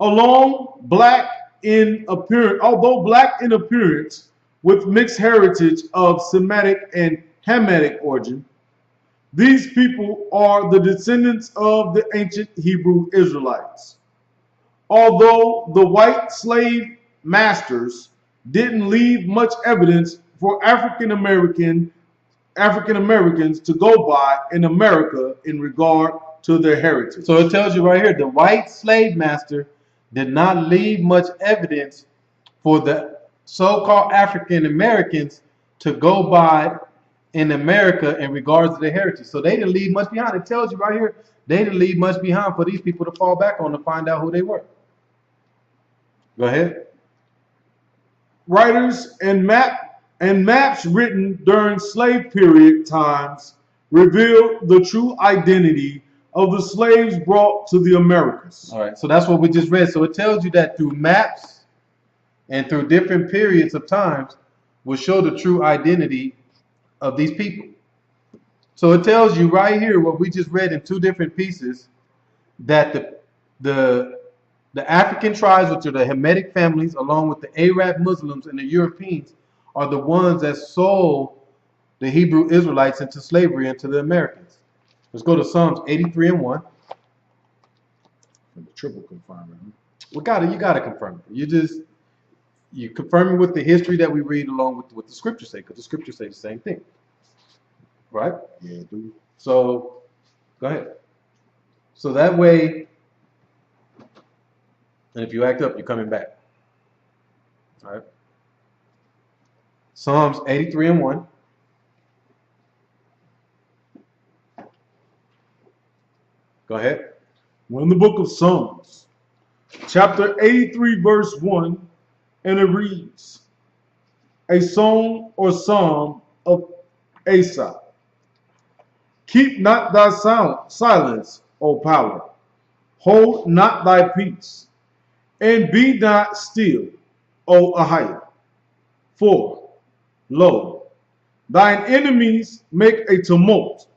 Although black in appearance with mixed heritage of Semitic and Hamitic origin, these people are the descendants of the ancient Hebrew Israelites. Although the white slave masters didn't leave much evidence for African Americans to go by in America in regard to their heritage. So it tells you right here, the white slave master did not leave much evidence for the so-called African Americans to go by in America in regards to their heritage. So they didn't leave much behind. It tells you right here, they didn't leave much behind for these people to fall back on to find out who they were. Go ahead. Writers and maps written during slave period times reveal the true identity of the slaves brought to the Americas. All right, so that's what we just read. So it tells you that through maps and through different periods of times will show the true identity of these people. So it tells you right here what we just read in two different pieces, that the African tribes, which are the Hamitic families, along with the Arab Muslims and the Europeans, are the ones that sold the Hebrew Israelites into slavery into the Americans. Let's go to Psalms 83 and 1. Triple confirming. You gotta confirm it. You confirm it with the history that we read along with what the scriptures say, because the scriptures say the same thing. Right? Yeah, dude. So go ahead. So that way, and if you act up, you're coming back. All right. Psalms 83 and 1. Go ahead. We're in the book of Psalms, chapter 83, verse 1, and it reads, a song or psalm of Asaph. Keep not thy silence, O power. Hold not thy peace, and be not still, O Ahiah. For, lo, thine enemies make a tumult.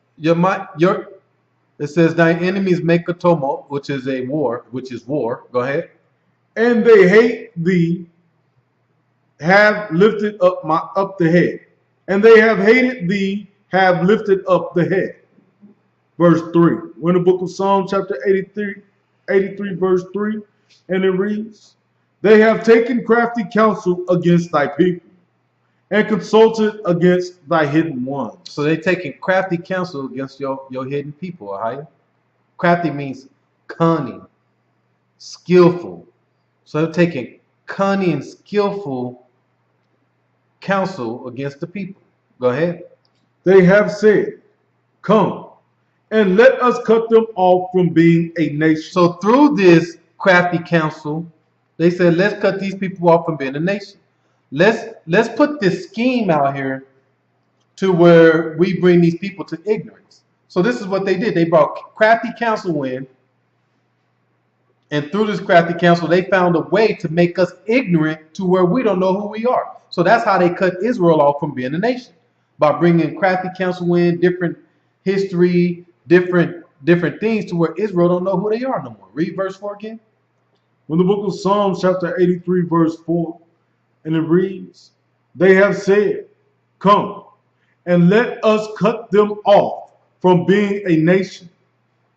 It says thine enemies make a tumult, which is war. Go ahead. And they hate thee, have lifted up the head. And they have hated thee, have lifted up the head. Verse 3. We're in the book of Psalm chapter 83 verse 3, and it reads, they have taken crafty counsel against thy people, and consulted against thy hidden ones. So they're taking crafty counsel against your hidden people, Ahia. Crafty means cunning, skillful, So they're taking cunning and skillful counsel against the people. Go ahead. They have said, come, and let us cut them off from being a nation. So through this crafty counsel, they said, let's cut these people off from being a nation. Let's put this scheme out here to where we bring these people to ignorance. So this is what they did. They brought crafty counsel in, and through this crafty counsel, they found a way to make us ignorant to where we don't know who we are. So that's how they cut Israel off from being a nation, by bringing crafty counsel in, different history, different things to where Israel don't know who they are no more. Read verse 4 again. When the book of Psalms, chapter 83, verse 4, and it reads, they have said, come, and let us cut them off from being a nation,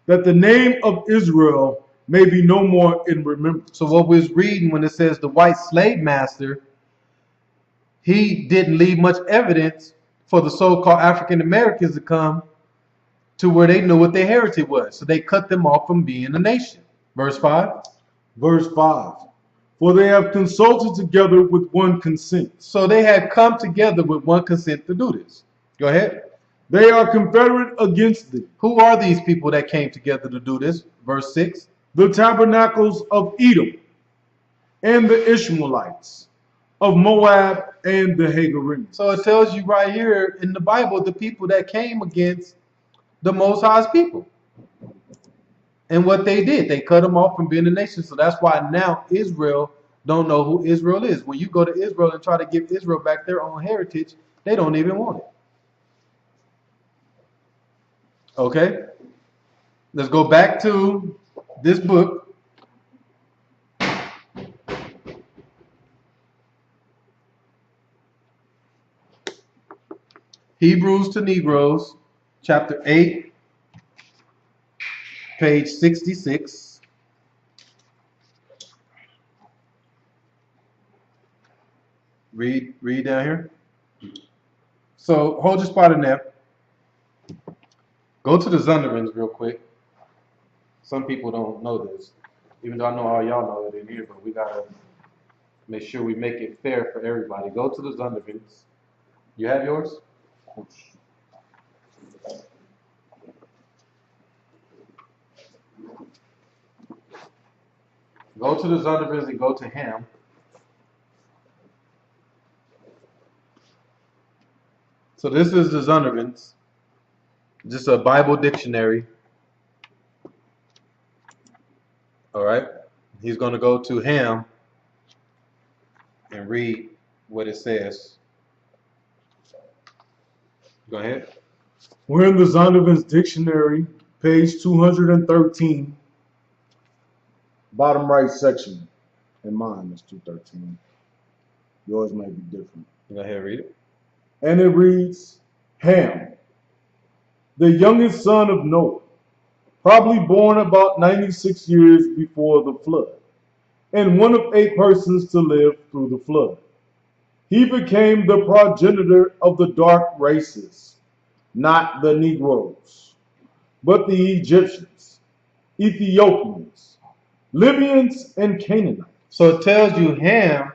that the name of Israel may be no more in remembrance. So what we was reading when it says the white slave master, he didn't leave much evidence for the so-called African Americans to come to where they knew what their heritage was. So they cut them off from being a nation. Verse 5. Verse 5. For they have consulted together with one consent. So they had come together with one consent to do this. Go ahead. They are confederate against thee. Who are these people that came together to do this? Verse 6. The tabernacles of Edom, and the Ishmaelites, of Moab, and the Hagarenes. So it tells you right here in the Bible the people that came against the Most High's people. And what they did, they cut them off from being a nation. So that's why now Israel don't know who Israel is. When you go to Israel and try to give Israel back their own heritage, they don't even want it. Okay? Let's go back to this book. Hebrews to Negroes, chapter 8, page 66. Read down here. So hold your spot in there. Go to the Zondervan's real quick. Some people don't know this, even though I know all y'all know it in here, but we gotta make sure we make it fair for everybody. Go to the Zondervan's. You have yours? Go to the Zondervan's and go to Ham. So this is the Zondervan's, just a Bible dictionary. All right. He's going to go to Ham and read what it says. Go ahead. We're in the Zondervan's dictionary, page 213, bottom right section. In mine is 213. Yours may be different. Go ahead and read it. And it reads, Ham, the youngest son of Noah, probably born about 96 years before the flood, and one of 8 persons to live through the flood. He became the progenitor of the dark races, not the Negroes, but the Egyptians, Ethiopians, Libyans, and Canaanites. So it tells you Ham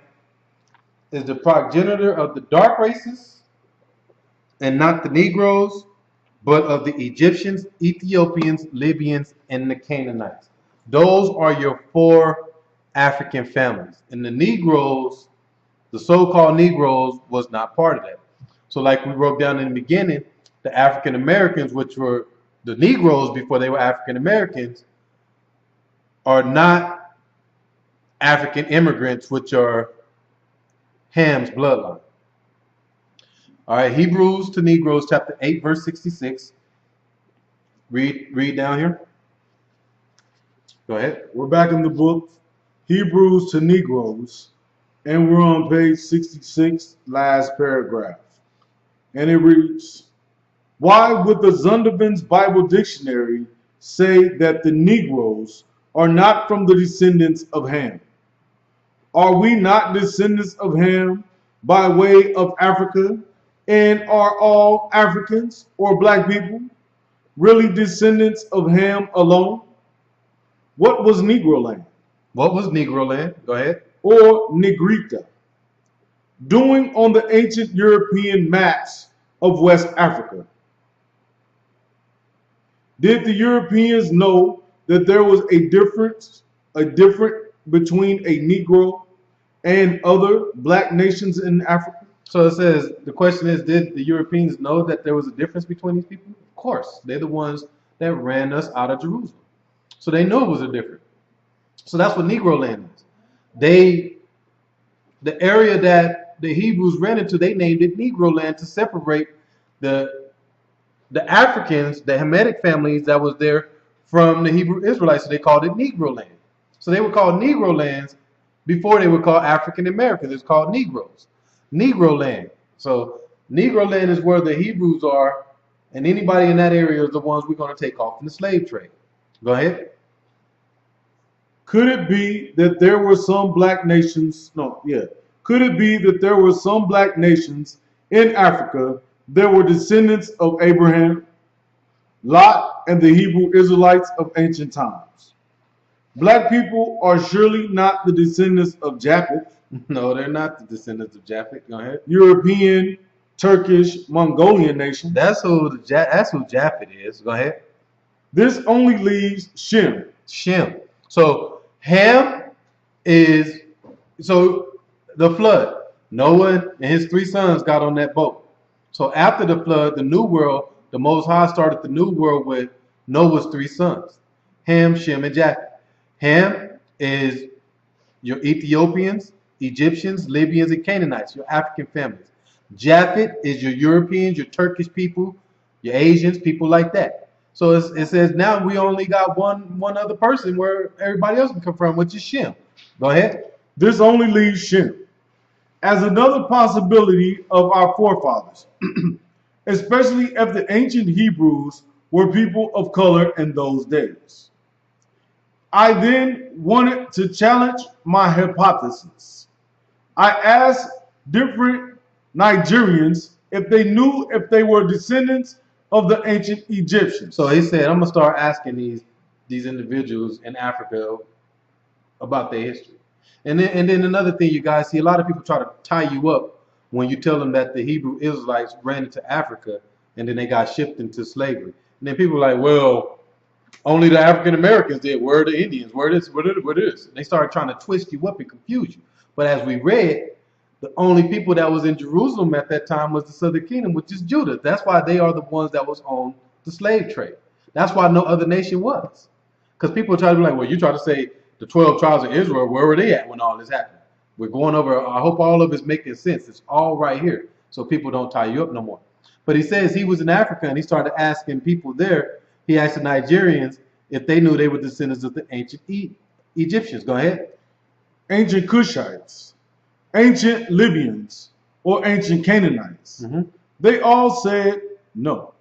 is the progenitor of the dark races and not the Negroes, but of the Egyptians, Ethiopians, Libyans, and the Canaanites. Those are your 4 African families. And the Negroes, the so-called Negroes, was not part of that. So like we broke down in the beginning, the African Americans, which were the Negroes before they were African Americans, are not African immigrants, which are Ham's bloodline. All right, Hebrews to Negroes, chapter 8, verse 66. Read down here. Go ahead. We're back in the book, Hebrews to Negroes, and we're on page 66, last paragraph. And it reads, why would the Zondervan's Bible Dictionary say that the Negroes are not from the descendants of Ham? Are we not descendants of Ham by way of Africa? And are all Africans or black people really descendants of Ham alone? What was Negro land? What was Negro land? Go ahead. or Negrita, doing on the ancient European maps of West Africa? Did the Europeans know that there was a different between a Negro and other black nations in Africa? So it says, the question is, did the Europeans know that there was a difference between these people? Of course. They're the ones that ran us out of Jerusalem. So they knew it was a difference. So that's what Negro land is. The area that the Hebrews ran into, they named it Negro land to separate the Africans, the Hamitic families that was there from the Hebrew Israelites. So they called it Negro land. So they were called Negro lands before they were called African Americans. It's called Negroes. Negro land. So Negro land is where the Hebrews are, and anybody in that area is the ones we're going to take off in the slave trade. Go ahead. Could it be that there were some black nations? No, yeah. Could it be that there were some black nations in Africa that were descendants of Abraham, Lot, and the Hebrew Israelites of ancient times? Black people are surely not the descendants of Japheth. No, they're not the descendants of Japheth. Go ahead. European, Turkish, Mongolian nation. That's who Japheth is. Go ahead. This only leaves Shem. Shem. So Ham is the flood. Noah and his 3 sons got on that boat. So after the flood, the new world, the Most High started the new world with Noah's 3 sons, Ham, Shem, and Japheth. Ham is your Ethiopians, Egyptians, Libyans, and Canaanites, your African families. Japheth is your Europeans, your Turkish people, your Asians, people like that. So it says now we only got one other person where everybody else can come from, which is Shem. Go ahead. This only leaves Shem as another possibility of our forefathers, especially if the ancient Hebrews were people of color in those days. I then wanted to challenge my hypothesis. I asked different Nigerians if they knew if they were descendants of the ancient Egyptians. So he said, I'm gonna start asking these individuals in Africa about their history. And then another thing, you guys see, a lot of people try to tie you up when you tell them that the Hebrew Israelites ran into Africa and then they got shipped into slavery. And then people are like, well, only the African Americans did. Where are the Indians? Where this? Where this? And they started trying to twist you up and confuse you. But as we read, the only people that was in Jerusalem at that time was the southern kingdom, which is Judah. That's why they are the ones that was on the slave trade. That's why no other nation was. Because people try to be like, well, you try to say the 12 tribes of Israel, where were they at when all this happened? We're going over, I hope all of it's making sense. It's all right here. So people don't tie you up no more. But he says he was in Africa and he started asking people there. He asked the Nigerians if they knew they were descendants of the ancient Egyptians. Go ahead. Ancient Cushites, ancient Libyans, or ancient Canaanites. They all said no.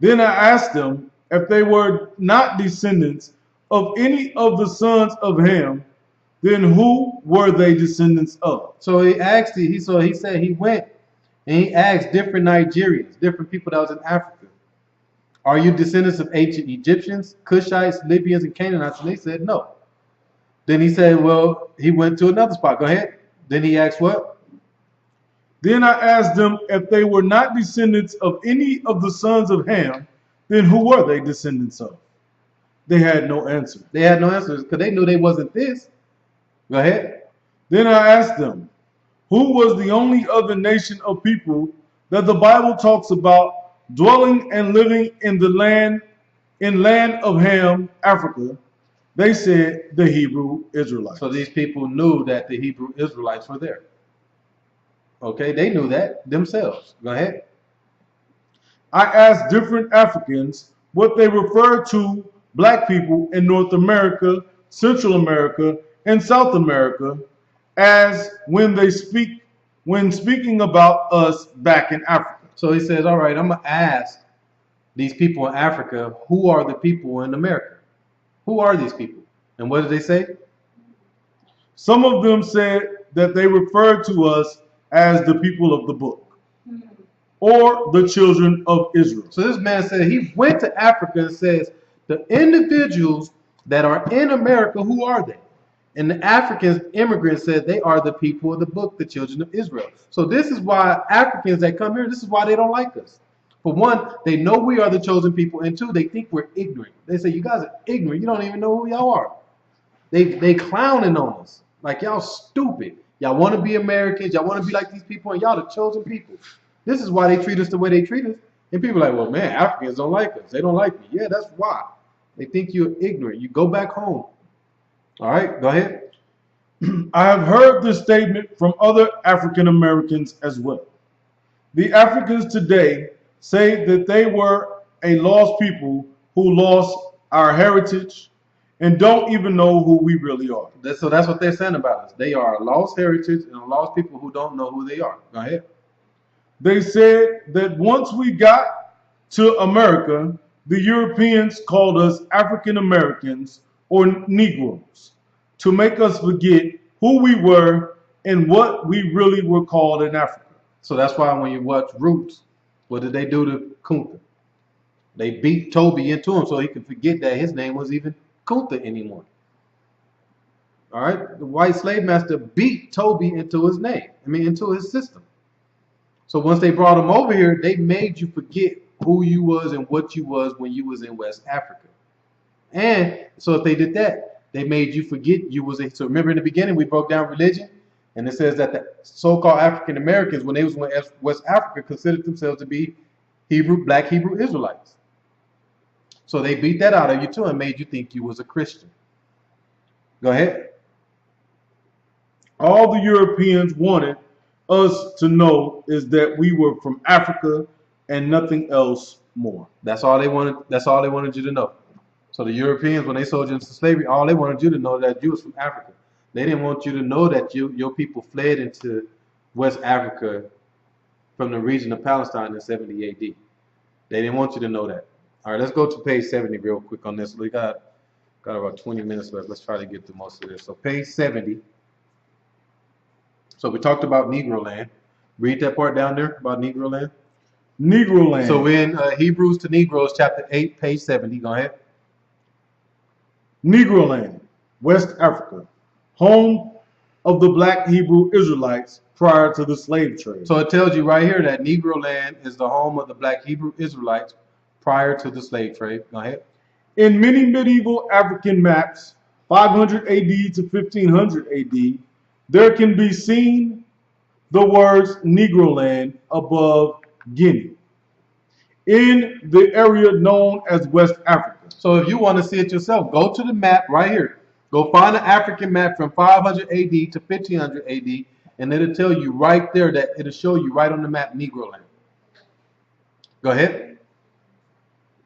Then I asked them if they were not descendants of any of the sons of Ham, then who were they descendants of? So he asked, he said he went and he asked different Nigerians, different people that was in Africa, are you descendants of ancient Egyptians, Cushites, Libyans, and Canaanites? And they said no. Then he said, well, he went to another spot. Go ahead. Then he asked what? Then I asked them if they were not descendants of any of the sons of Ham, then who were they descendants of? They had no answer. They had no answers because they knew they wasn't this. Go ahead. Then I asked them, who was the only other nation of people that the Bible talks about dwelling and living in the land of Ham, Africa? They said the Hebrew Israelites. So these people knew that the Hebrew Israelites were there. Okay, they knew that themselves. Go ahead. I asked different Africans what they referred to black people in North America, Central America, and South America as when speaking about us back in Africa. So he says, all right, I'm going to ask these people in Africa, who are the people in America? Who are these people? And what did they say? Some of them said that they referred to us as the people of the book or the children of Israel. So this man said he went to Africa and says, the individuals that are in America, who are they? And the Africans, immigrants, said they are the people of the book, the children of Israel. So this is why Africans that come here, this is why they don't like us. For one, they know we are the chosen people, and two, they think we're ignorant. They say, you guys are ignorant. You don't even know who y'all are. They clowning on us. Like, y'all stupid. Y'all want to be Americans. Y'all want to be like these people, and y'all the chosen people. This is why they treat us the way they treat us. And people are like, well, man, Africans don't like us. They don't like me. Yeah, that's why. They think you're ignorant. You go back home. All right, go ahead. I have heard this statement from other African Americans as well. The Africans today say that they were a lost people who lost our heritage and don't even know who we really are. So that's what they're saying about us. They are a lost heritage and a lost people who don't know who they are. Go ahead. They said that once we got to America, the Europeans called us African Americans or Negroes to make us forget who we were and what we really were called in Africa. So that's why when you watch Roots, what did they do to Kunta? They beat Toby into him so he could forget that his name was even Kunta anymore. All right? The white slave master beat Toby into his name. Into his system. So once they brought him over here, they made you forget who you was and what you was when you was in West Africa. And so if they did that, they made you forget you was a. So remember in the beginning we broke down religion, and it says that the so-called African Americans, when they was in West Africa, considered themselves to be Black Hebrew Israelites. So they beat that out of you too and made you think you was a Christian. Go ahead. All the Europeans wanted us to know is that we were from Africa and nothing else more. That's all they wanted. That's all they wanted you to know. So the Europeans, when they sold you into slavery, all they wanted you to know that you was from Africa. They didn't want you to know that your people fled into West Africa from the region of Palestine in 70 AD. They didn't want you to know that. All right, let's go to page 70 real quick on this. We got about 20 minutes left. Let's try to get through most of this. So page 70. So we talked about Negro land. Read that part down there about Negro land. Negro land. So we're in Hebrews to Negroes, chapter 8, page 70. Go ahead. Negro land, West Africa, home of the Black Hebrew Israelites prior to the slave trade. So it tells you right here that Negro land is the home of the Black Hebrew Israelites prior to the slave trade. Go ahead. In many medieval African maps, 500 AD to 1500 AD, there can be seen the words Negro land above Guinea in the area known as West Africa. So if you want to see it yourself, go to the map right here. Go find an African map from 500 AD to 1500 AD, and it'll tell you right there that it'll show you right on the map Negro land. Go ahead.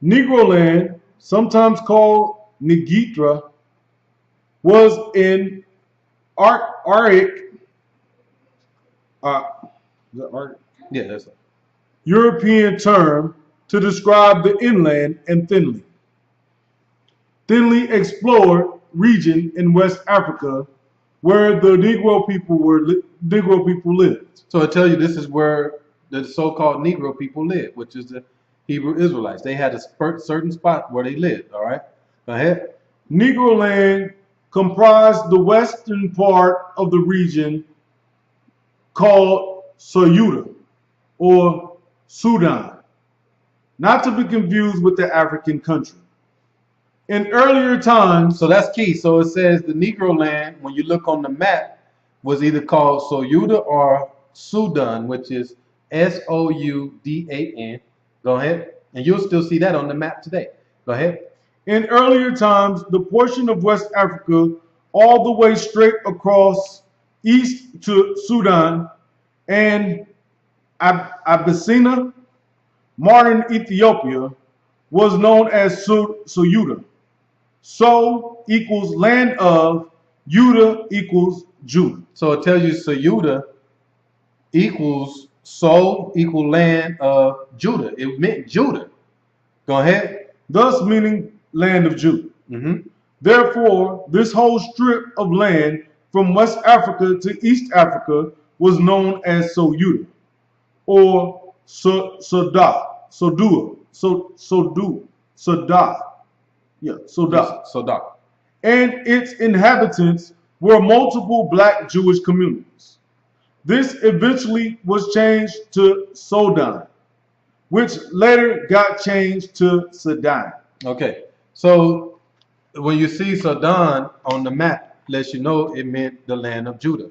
Negro land, sometimes called Negitra, was in Arctic, Yeah, that's it. European term to describe the inland and thinly explored region in West Africa where the Negro people lived. So it tells you this is where the so-called Negro people live, which is the Hebrew Israelites. They had a certain spot where they lived. All right, go ahead. Negro land comprised the western part of the region called Ceuta or Sudan, not to be confused with the African country. In earlier times, so that's key. So it says the Negro land, when you look on the map, was either called Ceuta or Sudan, which is Soudan. Go ahead. And you'll still see that on the map today. Go ahead. In earlier times, the portion of West Africa all the way straight across east to Sudan and Abyssinia, modern Ethiopia, was known as Ceuta. So equals land of, Judah equals Judah. So it tells you Ceuta equals so equal land of Judah. It meant Judah. Go ahead. Thus meaning land of Judah. Therefore, this whole strip of land from West Africa to East Africa was known as Ceuta or Soda. And its inhabitants were multiple black Jewish communities. This eventually was changed to Sudan, which later got changed to Sudan. Okay, so when you see Sudan on the map, lets you know it meant the land of Judah.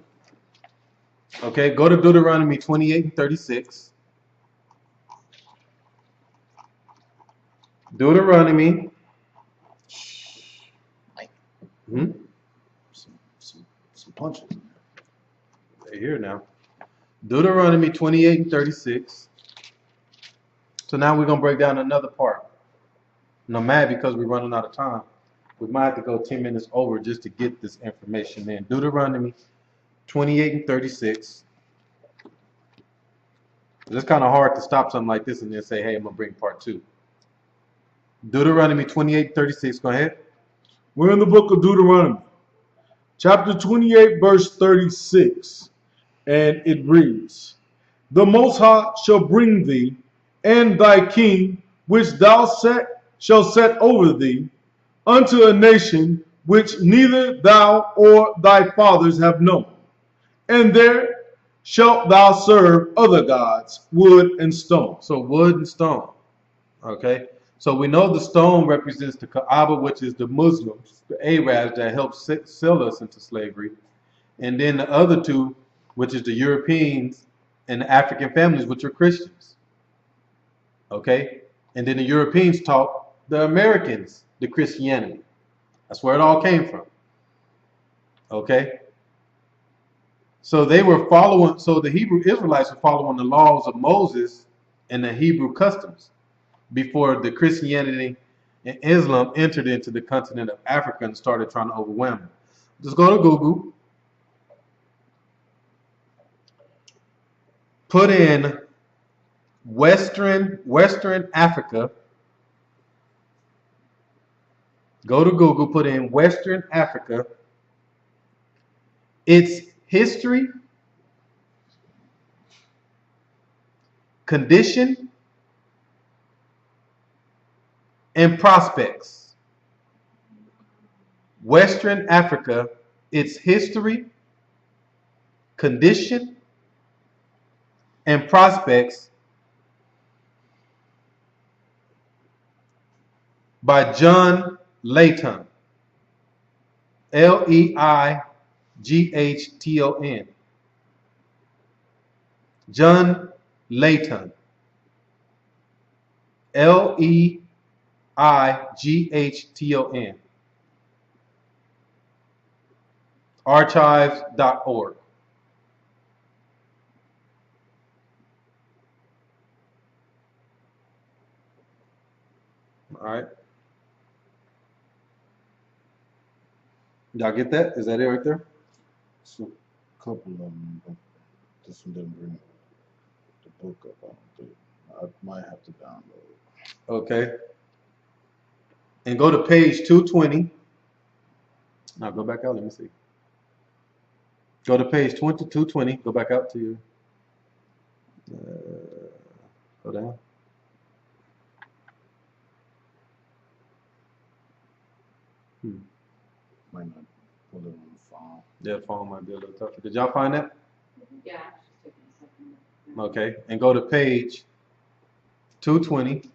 Okay, go to Deuteronomy 28 and 36. Deuteronomy. Hmm? Some punches. They're here now. Deuteronomy 28 and 36. So now we're going to break down another part. And I'm mad because we're running out of time. We might have to go 10 minutes over just to get this information in. Deuteronomy 28 and 36. It's kind of hard to stop something like this and then say, hey, I'm going to bring part 2. Deuteronomy 28 and 36. Go ahead. We're in the book of Deuteronomy, chapter 28, verse 36. And it reads, The Most High shall bring thee, and thy king, which thou shall set over thee, unto a nation which neither thou or thy fathers have known. And there shalt thou serve other gods, wood and stone. So wood and stone. Okay. So we know the stone represents the Kaaba, which is the Muslims, the Arabs that helped sell us into slavery. And then the other two, which is the Europeans and the African families, which are Christians. Okay? And then the Europeans taught the Americans the Christianity. That's where it all came from. Okay? So they were following, so the Hebrew Israelites were following the laws of Moses and the Hebrew customs before the Christianity and Islam entered into the continent of Africa and started trying to overwhelm them. Just go to Google. Put in Western Africa. Go to Google, put in Western Africa. Its history, condition, and prospects. Western Africa, its history, condition, and prospects by John Layton. Leighton. John Layton. Leighton. Archives.org. All right. Y'all get that? Is that it right there? So, a couple of them, but this one didn't bring the book up. I don't think. I might have to download it. Okay. And go to page 220. Now go back out. Let me see. Go to page 220. Go back out to you. Go down. Might not pull it on the phone. Yeah, the phone might be a little tougher. Did y'all find that? Yeah, it's just taking a second. Okay. And go to page 220.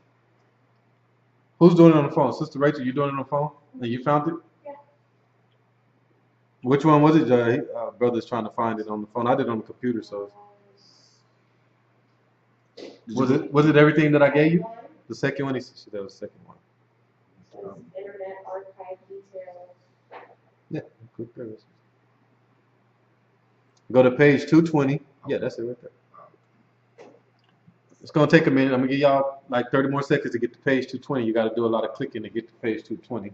Who's doing it on the phone? Sister Rachel, you doing it on the phone? And you found it? Yeah. Which one was it? Brother's trying to find it on the phone. I did it on the computer, so. Was it everything that I gave you? The second one? He said that was the second one. Internet archive details. Yeah. Go to page 220. Yeah, that's it right there. It's going to take a minute. I'm going to give y'all like 30 more seconds to get to page 220. You got to do a lot of clicking to get to page 220.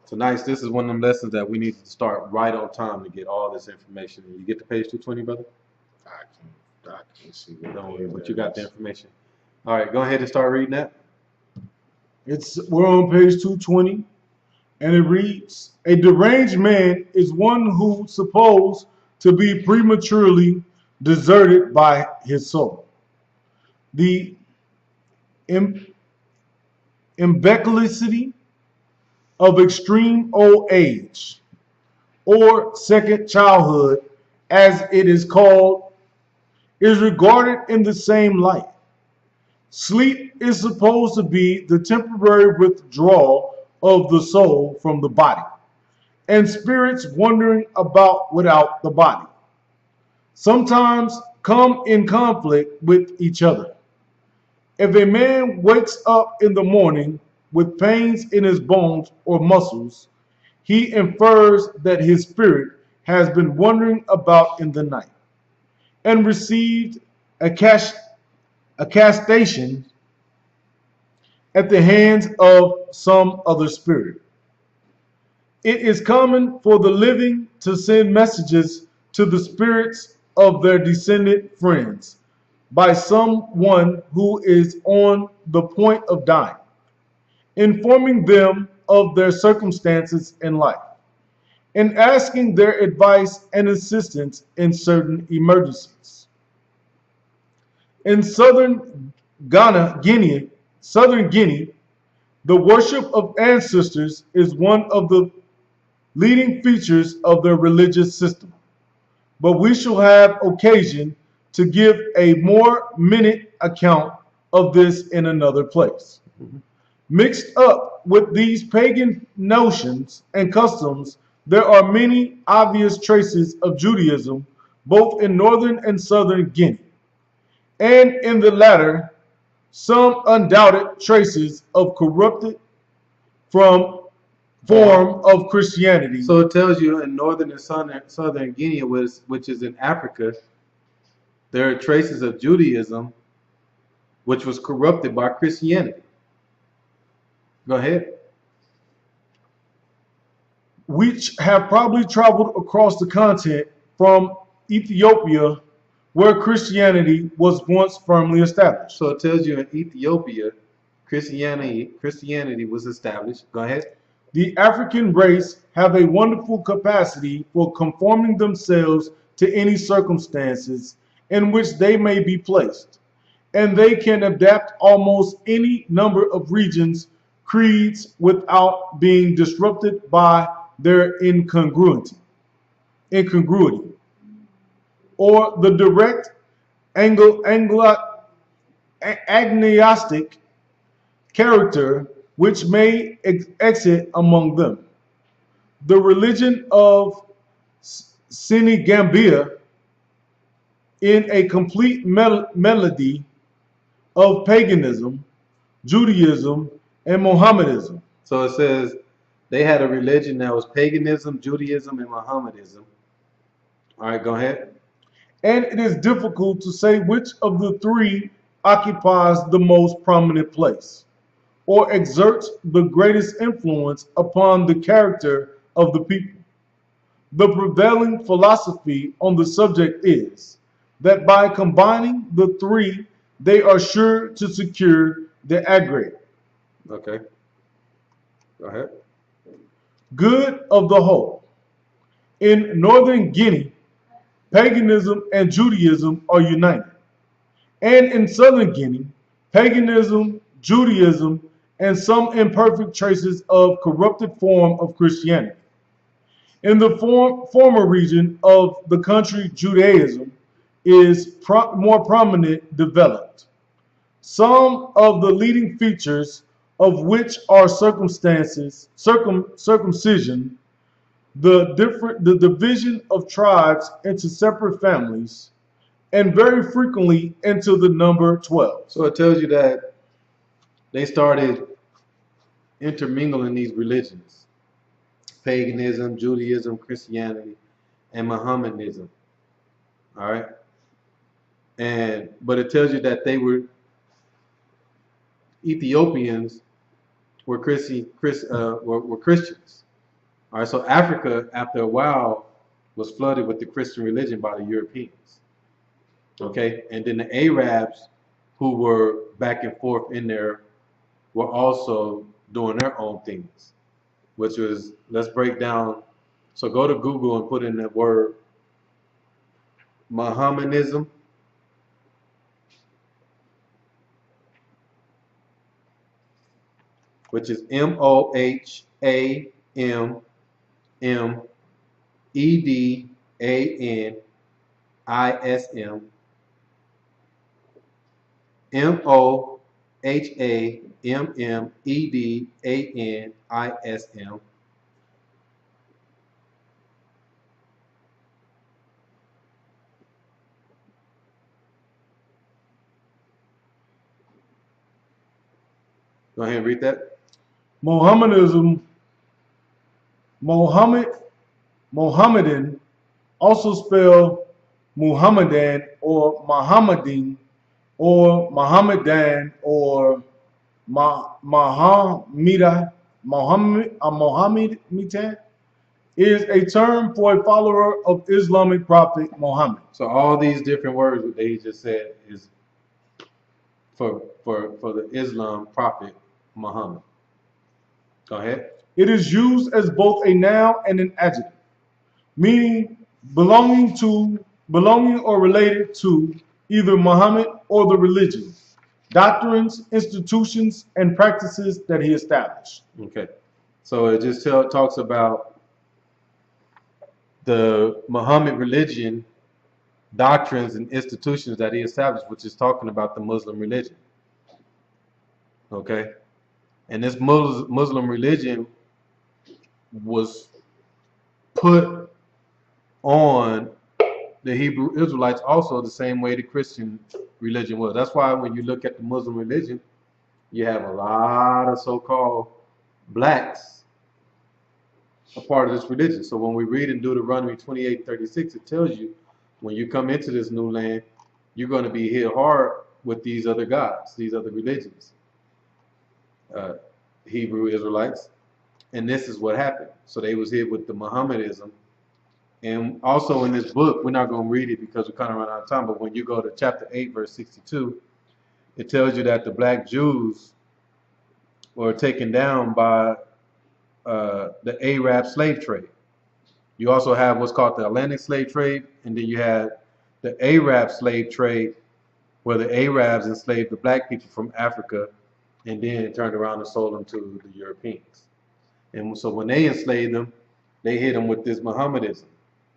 So nice. This is one of them lessons that we need to start right on time to get all this information. You get to page 220, brother? I can't see what. Don't worry, but you got the information. All right, go ahead and start reading that. We're on page 220, and it reads, A deranged man is one who supposed to be prematurely deserted by his soul. The im- imbecility of extreme old age, or second childhood, as it is called, is regarded in the same light. Sleep is supposed to be the temporary withdrawal of the soul from the body, and spirits wandering about without the body sometimes come in conflict with each other. If a man wakes up in the morning with pains in his bones or muscles, he infers that his spirit has been wandering about in the night and received a, a castation at the hands of some other spirit. It is common for the living to send messages to the spirits of their descended friends by someone who is on the point of dying, informing them of their circumstances in life, and asking their advice and assistance in certain emergencies. In southern Guinea, the worship of ancestors is one of the leading features of their religious system. But we shall have occasion to give a more minute account of this in another place. Mixed up with these pagan notions and customs, there are many obvious traces of Judaism, both in northern and southern Guinea, and in the latter, some undoubted traces of corrupted from form of Christianity. So it tells you in northern and southern Guinea, which is in Africa, there are traces of Judaism, which was corrupted by Christianity. Go ahead. Which have probably traveled across the continent from Ethiopia, where Christianity was once firmly established. So it tells you in Ethiopia, Christianity was established. Go ahead. The African race have a wonderful capacity for conforming themselves to any circumstances in which they may be placed, and they can adapt almost any number of regions, creeds, without being disrupted by their incongruity, or the direct agnostic character which may exist among them. The religion of Senegambia in a complete melody of paganism, Judaism, and Mohammedanism. So it says they had a religion that was paganism, Judaism, and Mohammedanism. All right, go ahead. And it is difficult to say which of the three occupies the most prominent place or exerts the greatest influence upon the character of the people. The prevailing philosophy on the subject is that by combining the three, they are sure to secure the aggregate. Okay. Go ahead. Good of the whole. In northern Guinea, paganism and Judaism are united. And in southern Guinea, paganism, Judaism, and some imperfect traces of corrupted form of Christianity. In the former region of the country, Judaism is more prominent developed. Some of the leading features of which are circumcision, the division of tribes into separate families, and very frequently into the number 12. So it tells you that they started intermingling these religions: paganism, Judaism, Christianity, and Mohammedanism. All right. But it tells you that they were Ethiopians were Christians. All right. So Africa, after a while, was flooded with the Christian religion by the Europeans. Okay. And then the Arabs, who were back and forth in there, were also doing their own things, which was, let's break down. So go to Google and put in that word Mohammedanism. which is Mohammedanism, Mohammedanism. Go ahead and read that. Mohammedanism, Mohammedan, also spelled Muhammadan or Mohammedan or Mohammedan or Mohammedan is a term for a follower of Islamic prophet Muhammad. So all these different words that they just said is for the Islam prophet Muhammad. Go ahead. It is used as both a noun and an adjective, meaning belonging or related to either Muhammad or the religion, doctrines, institutions, and practices that he established. Okay. So it just talks about the Muhammad religion, doctrines, and institutions that he established, which is talking about the Muslim religion. Okay. And this Muslim religion was put on the Hebrew Israelites also the same way the Christian religion was. That's why when you look at the Muslim religion, you have a lot of so-called blacks a part of this religion. So when we read in Deuteronomy 28:36, it tells you when you come into this new land, you're going to be hit hard with these other gods, these other religions, Hebrew Israelites. And this is what happened. So they was hit with the Mohammedanism. And also in this book, we're not going to read it because we're kind of running out of time, but when you go to chapter 8, verse 62, it tells you that the black Jews were taken down by the Arab slave trade. You also have what's called the Atlantic slave trade, and then you had the Arab slave trade, where the Arabs enslaved the black people from Africa and then turned around and sold them to the Europeans. And so when they enslaved them, they hit them with this Mohammedanism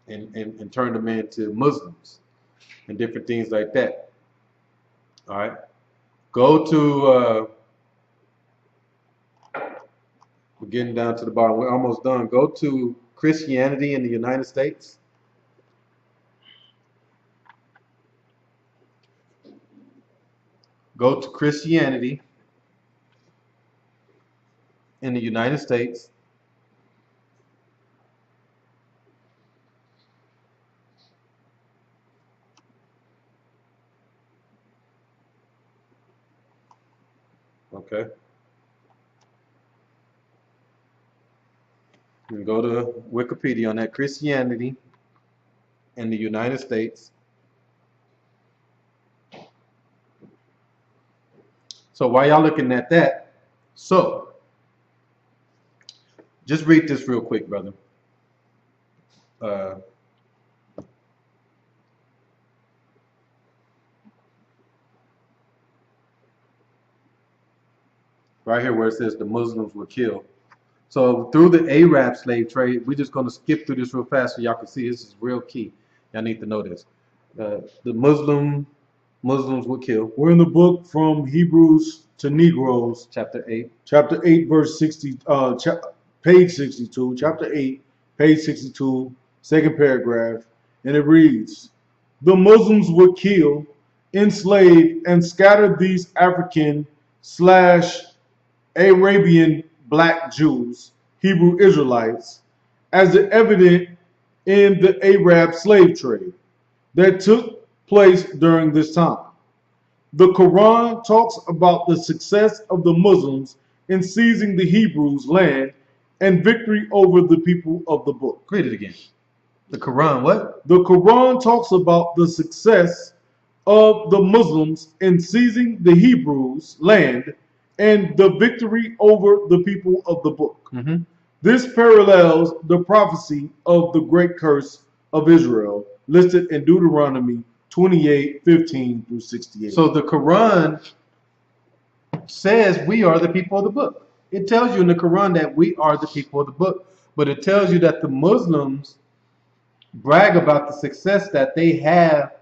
and turned them into Muslims and different things like that. All right. Go to, we're getting down to the bottom. We're almost done. Go to Christianity in the United States. Go to Christianity in the United States. Okay. And go to Wikipedia on that, Christianity in the United States. So while y'all looking at that, so just read this real quick, brother. Right here where it says the Muslims were killed. So through the Arab slave trade, we're just going to skip through this real fast so y'all can see this is real key. Y'all need to know this. The Muslims were killed. We're in the book From Hebrews to Negroes, Chapter 8. Chapter 8, verse 60, page 62, chapter 8, page 62, second paragraph, and it reads, the Muslims would kill, enslave, and scatter these African/Arabian black Jews, Hebrew Israelites, as evident in the Arab slave trade that took place during this time. The Quran talks about the success of the Muslims in seizing the Hebrews' land and victory over the people of the book. Read it again. The Quran, what? The Quran talks about the success of the Muslims in seizing the Hebrews' land and the victory over the people of the book. Mm-hmm. This parallels the prophecy of the great curse of Israel listed in Deuteronomy 28:15 through 68. So the Quran says we are the people of the book. It tells you in the Quran that we are the people of the book. But it tells you that the Muslims brag about the success that they have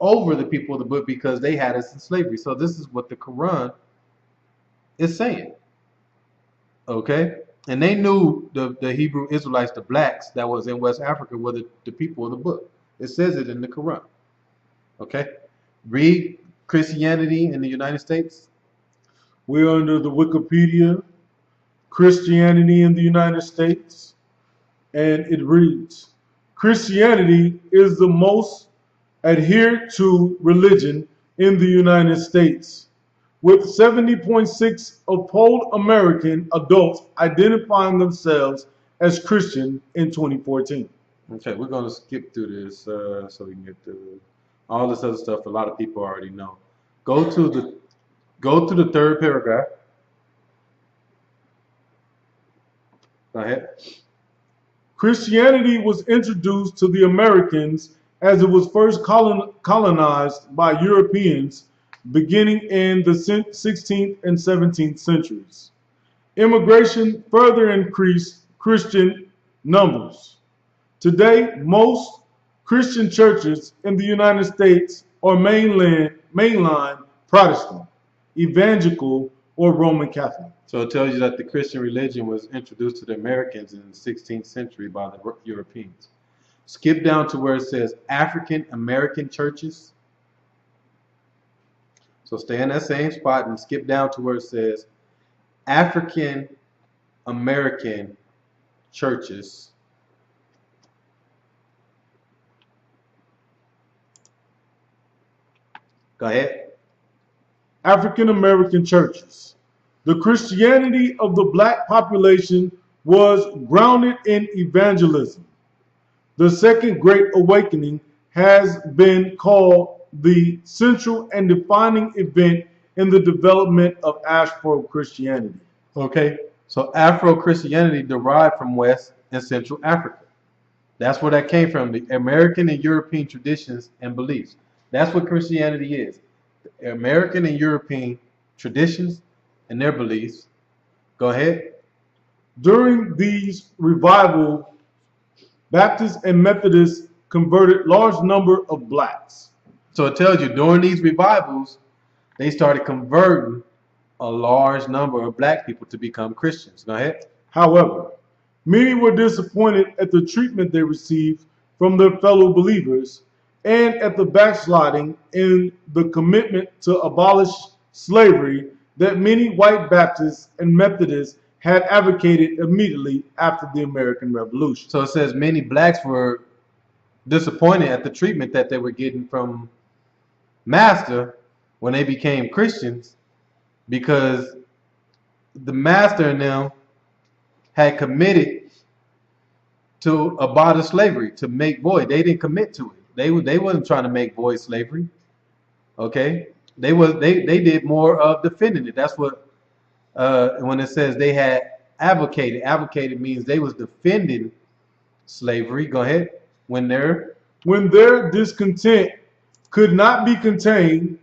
over the people of the book because they had us in slavery. So this is what the Quran is saying. Okay? And they knew the Hebrew Israelites, the blacks that was in West Africa, were the people of the book. It says it in the Quran. Okay? Read Christianity in the United States. We're under the Wikipedia, Christianity in the United States, and it reads, Christianity is the most adhered to religion in the United States, with 70.6 of polled American adults identifying themselves as Christian in 2014. Okay, we're going to skip through this so we can get to all this other stuff a lot of people already know. Go to the third paragraph. Go ahead. Christianity was introduced to the Americans as it was first colonized by Europeans beginning in the 16th and 17th centuries. Immigration further increased Christian numbers. Today, most Christian churches in the United States are mainline Protestant, evangelical, or Roman Catholic. So it tells you that the Christian religion was introduced to the Americans in the 16th century by the Europeans. Skip down to where it says African American churches. So stay in that same spot and skip down to where it says African American churches. Go ahead. African American churches. The Christianity of the black population was grounded in evangelism. The Second Great Awakening has been called the central and defining event in the development of Afro-Christianity. Okay, so Afro-Christianity derived from West and Central Africa. That's where that came from, the American and European traditions and beliefs. That's what Christianity is. The American and European traditions and their beliefs. Go ahead. During these revivals, Baptists and Methodists converted large number of blacks. So it tells you during these revivals, they started converting a large number of black people to become Christians. Go ahead. However, many were disappointed at the treatment they received from their fellow believers and at the backsliding in the commitment to abolish slavery that many white Baptists and Methodists had advocated immediately after the American Revolution. So it says many blacks were disappointed at the treatment that they were getting from Master when they became Christians, because the Master and them had committed to abolish slavery, to make void. They didn't commit to it. They wasn't trying to make void slavery. Okay, they did more of defending it. That's what when it says they had advocated. Advocated means they was defending slavery. Go ahead. When their discontent could not be contained,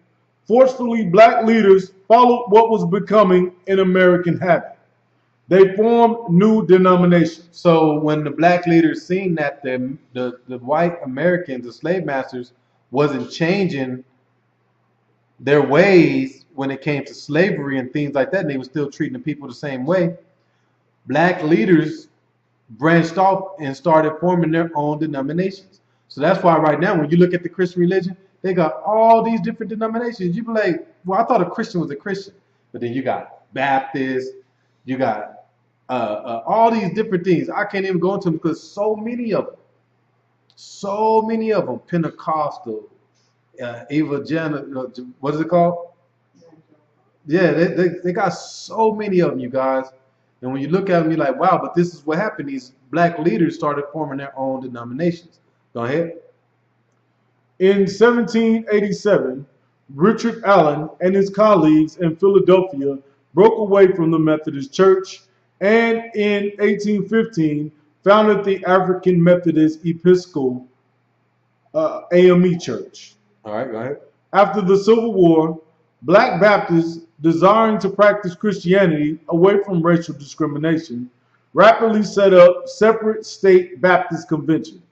forcefully black leaders followed what was becoming an American habit. They formed new denominations. So when the black leaders seen that the white Americans, the slave masters, wasn't changing their ways when it came to slavery and things like that, and they were still treating the people the same way, black leaders branched off and started forming their own denominations. So that's why right now when you look at the Christian religion, they got all these different denominations. You be like, well, I thought a Christian was a Christian. But then you got Baptist, you got all these different things. I can't even go into them because so many of them, Pentecostal, evangelical, what is it called? Yeah, they got so many of them, you guys. And when you look at them, you're like, wow, but this is what happened. These black leaders started forming their own denominations. Go ahead. In 1787, Richard Allen and his colleagues in Philadelphia broke away from the Methodist Church, and in 1815 founded the African Methodist Episcopal AME Church. All right, go ahead. After the Civil War, black Baptists desiring to practice Christianity away from racial discrimination, rapidly set up separate state Baptist conventions.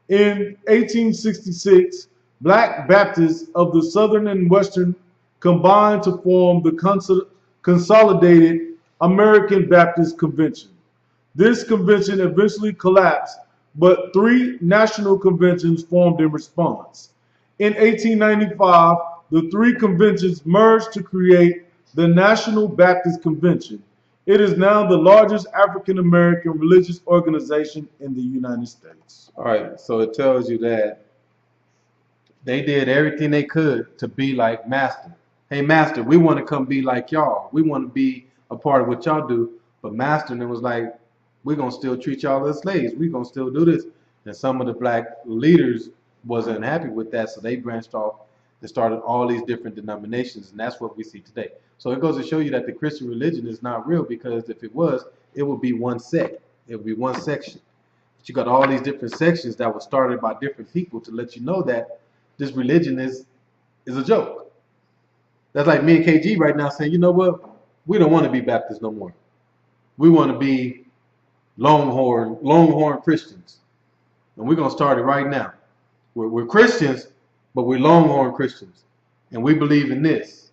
In 1866, Black Baptists of the Southern and Western combined to form the Consolidated American Baptist Convention. This convention eventually collapsed, but three national conventions formed in response. In 1895, the three conventions merged to create the National Baptist Convention. It is now the largest African American religious organization in the United States. All right, so it tells you that they did everything they could to be like Master. Hey, Master, we want to come be like y'all. We want to be a part of what y'all do. But Master then was like, we're going to still treat y'all as slaves. We're going to still do this. And some of the black leaders wasn't happy with that, so they branched off and started all these different denominations, and that's what we see today. So it goes to show you that the Christian religion is not real, because if it was, it would be one sect. It would be one section. But you got all these different sections that were started by different people to let you know that this religion is a joke. That's like me and KG right now saying, you know what? We don't want to be Baptists no more. We want to be Longhorn Christians. And we're going to start it right now. We're Christians, but we're Longhorn Christians. And we believe in this.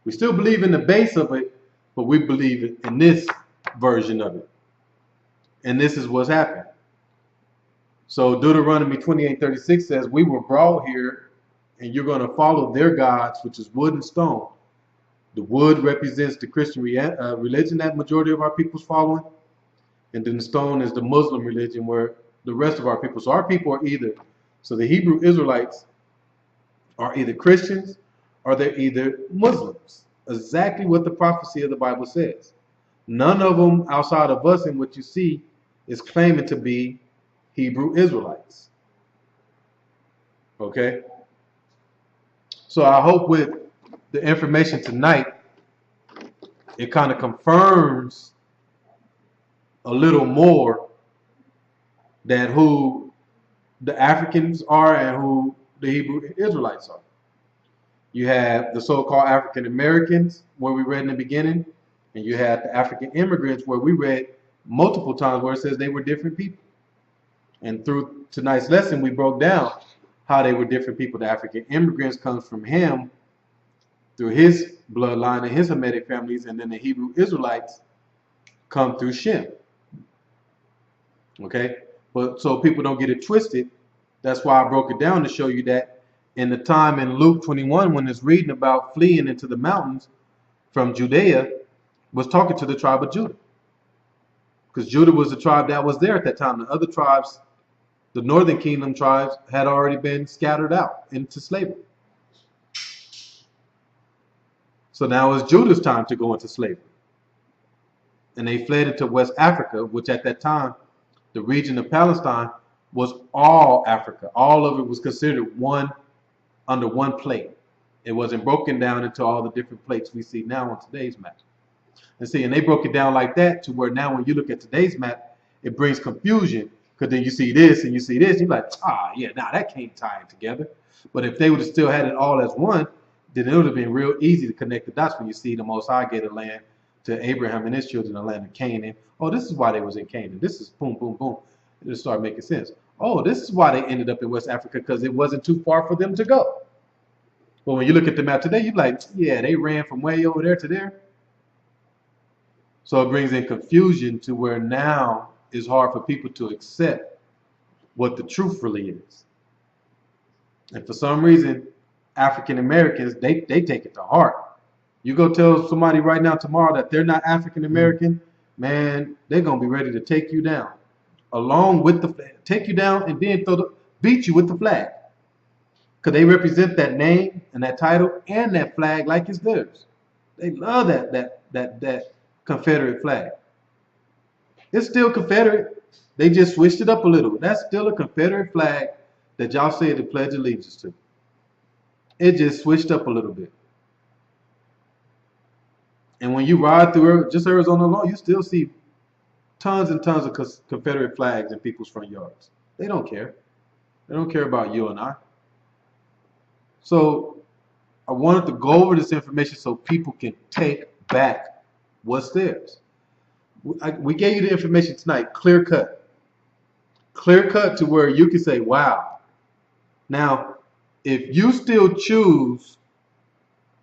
We still believe in the base of it, but we believe in this version of it. And this is what's happened. So Deuteronomy 28:36 says, we were brought here, and you're going to follow their gods, which is wood and stone. The wood represents the Christian religion that majority of our people's following. And then the stone is the Muslim religion where the rest of our people. So our people are so the Hebrew Israelites are either Christians or they're either Muslims. Exactly what the prophecy of the Bible says. None of them outside of us in what you see is claiming to be Hebrew Israelites. Okay? So I hope with the information tonight, it kind of confirms a little more that who the Africans are and who the Hebrew Israelites are. You have the so-called African Americans, where we read in the beginning, and you have the African immigrants, where we read multiple times where it says they were different people. And through tonight's lesson, we broke down how they were different people. The African immigrants comes from Ham through his bloodline and his Hamitic families, and then the Hebrew Israelites come through Shem. Okay? But so people don't get it twisted, that's why I broke it down to show you that in the time in Luke 21, when it's reading about fleeing into the mountains from Judea, was talking to the tribe of Judah. Because Judah was the tribe that was there at that time. The other tribes, the northern kingdom tribes, had already been scattered out into slavery. So now it's Judah's time to go into slavery. And they fled into West Africa, which at that time, the region of Palestine was all Africa. All of it was considered under one plate. It wasn't broken down into all the different plates we see now on today's map. And they broke it down like that to where now when you look at today's map, it brings confusion, because then you see this and you see this, you're like, that can't tie it together. But if they would have still had it all as one, then it would have been real easy to connect the dots when you see the Most High gave the land to Abraham and his children, the land of Canaan. Oh, this is why they was in Canaan. This is boom, boom, boom. It'll start making sense. Oh, this is why they ended up in West Africa, because it wasn't too far for them to go. But when you look at the map today, you're like, yeah, they ran from way over there to there. So it brings in confusion to where now it's hard for people to accept what the truth really is. And for some reason, African Americans, they take it to heart. You go tell somebody right now tomorrow that they're not African American, man, they're going to be ready to take you down. Along with the flag. Take you down and then beat you with the flag. Because they represent that name and that title and that flag like it's theirs. They love that Confederate flag. It's still Confederate. They just switched it up a little. That's still a Confederate flag that y'all say to pledge allegiance to. It just switched up a little bit. And when you ride through just Arizona alone, you still see tons and tons of Confederate flags in people's front yards. They don't care. They don't care about you and I. So I wanted to go over this information so people can take back what's theirs. We gave you the information tonight, clear cut. Clear cut to where you can say, wow. Now, if you still choose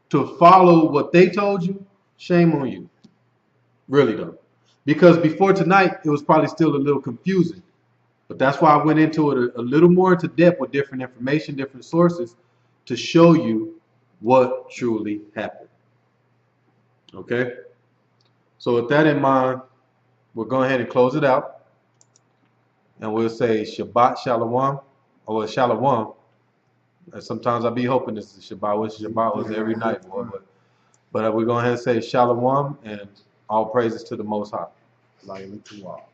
to follow what they told you, shame on you. Really though. Because before tonight, it was probably still a little confusing. But that's why I went into it a little more into depth with different information, different sources to show you what truly happened. Okay? So with that in mind, we'll go ahead and close it out. And we'll say Shabbat Shalom, or Shalom. And sometimes I be hoping this is Shabbat, which Shabbat was every night, boy. But we're going to say Shalom and all praises to the Most High. Laila to all.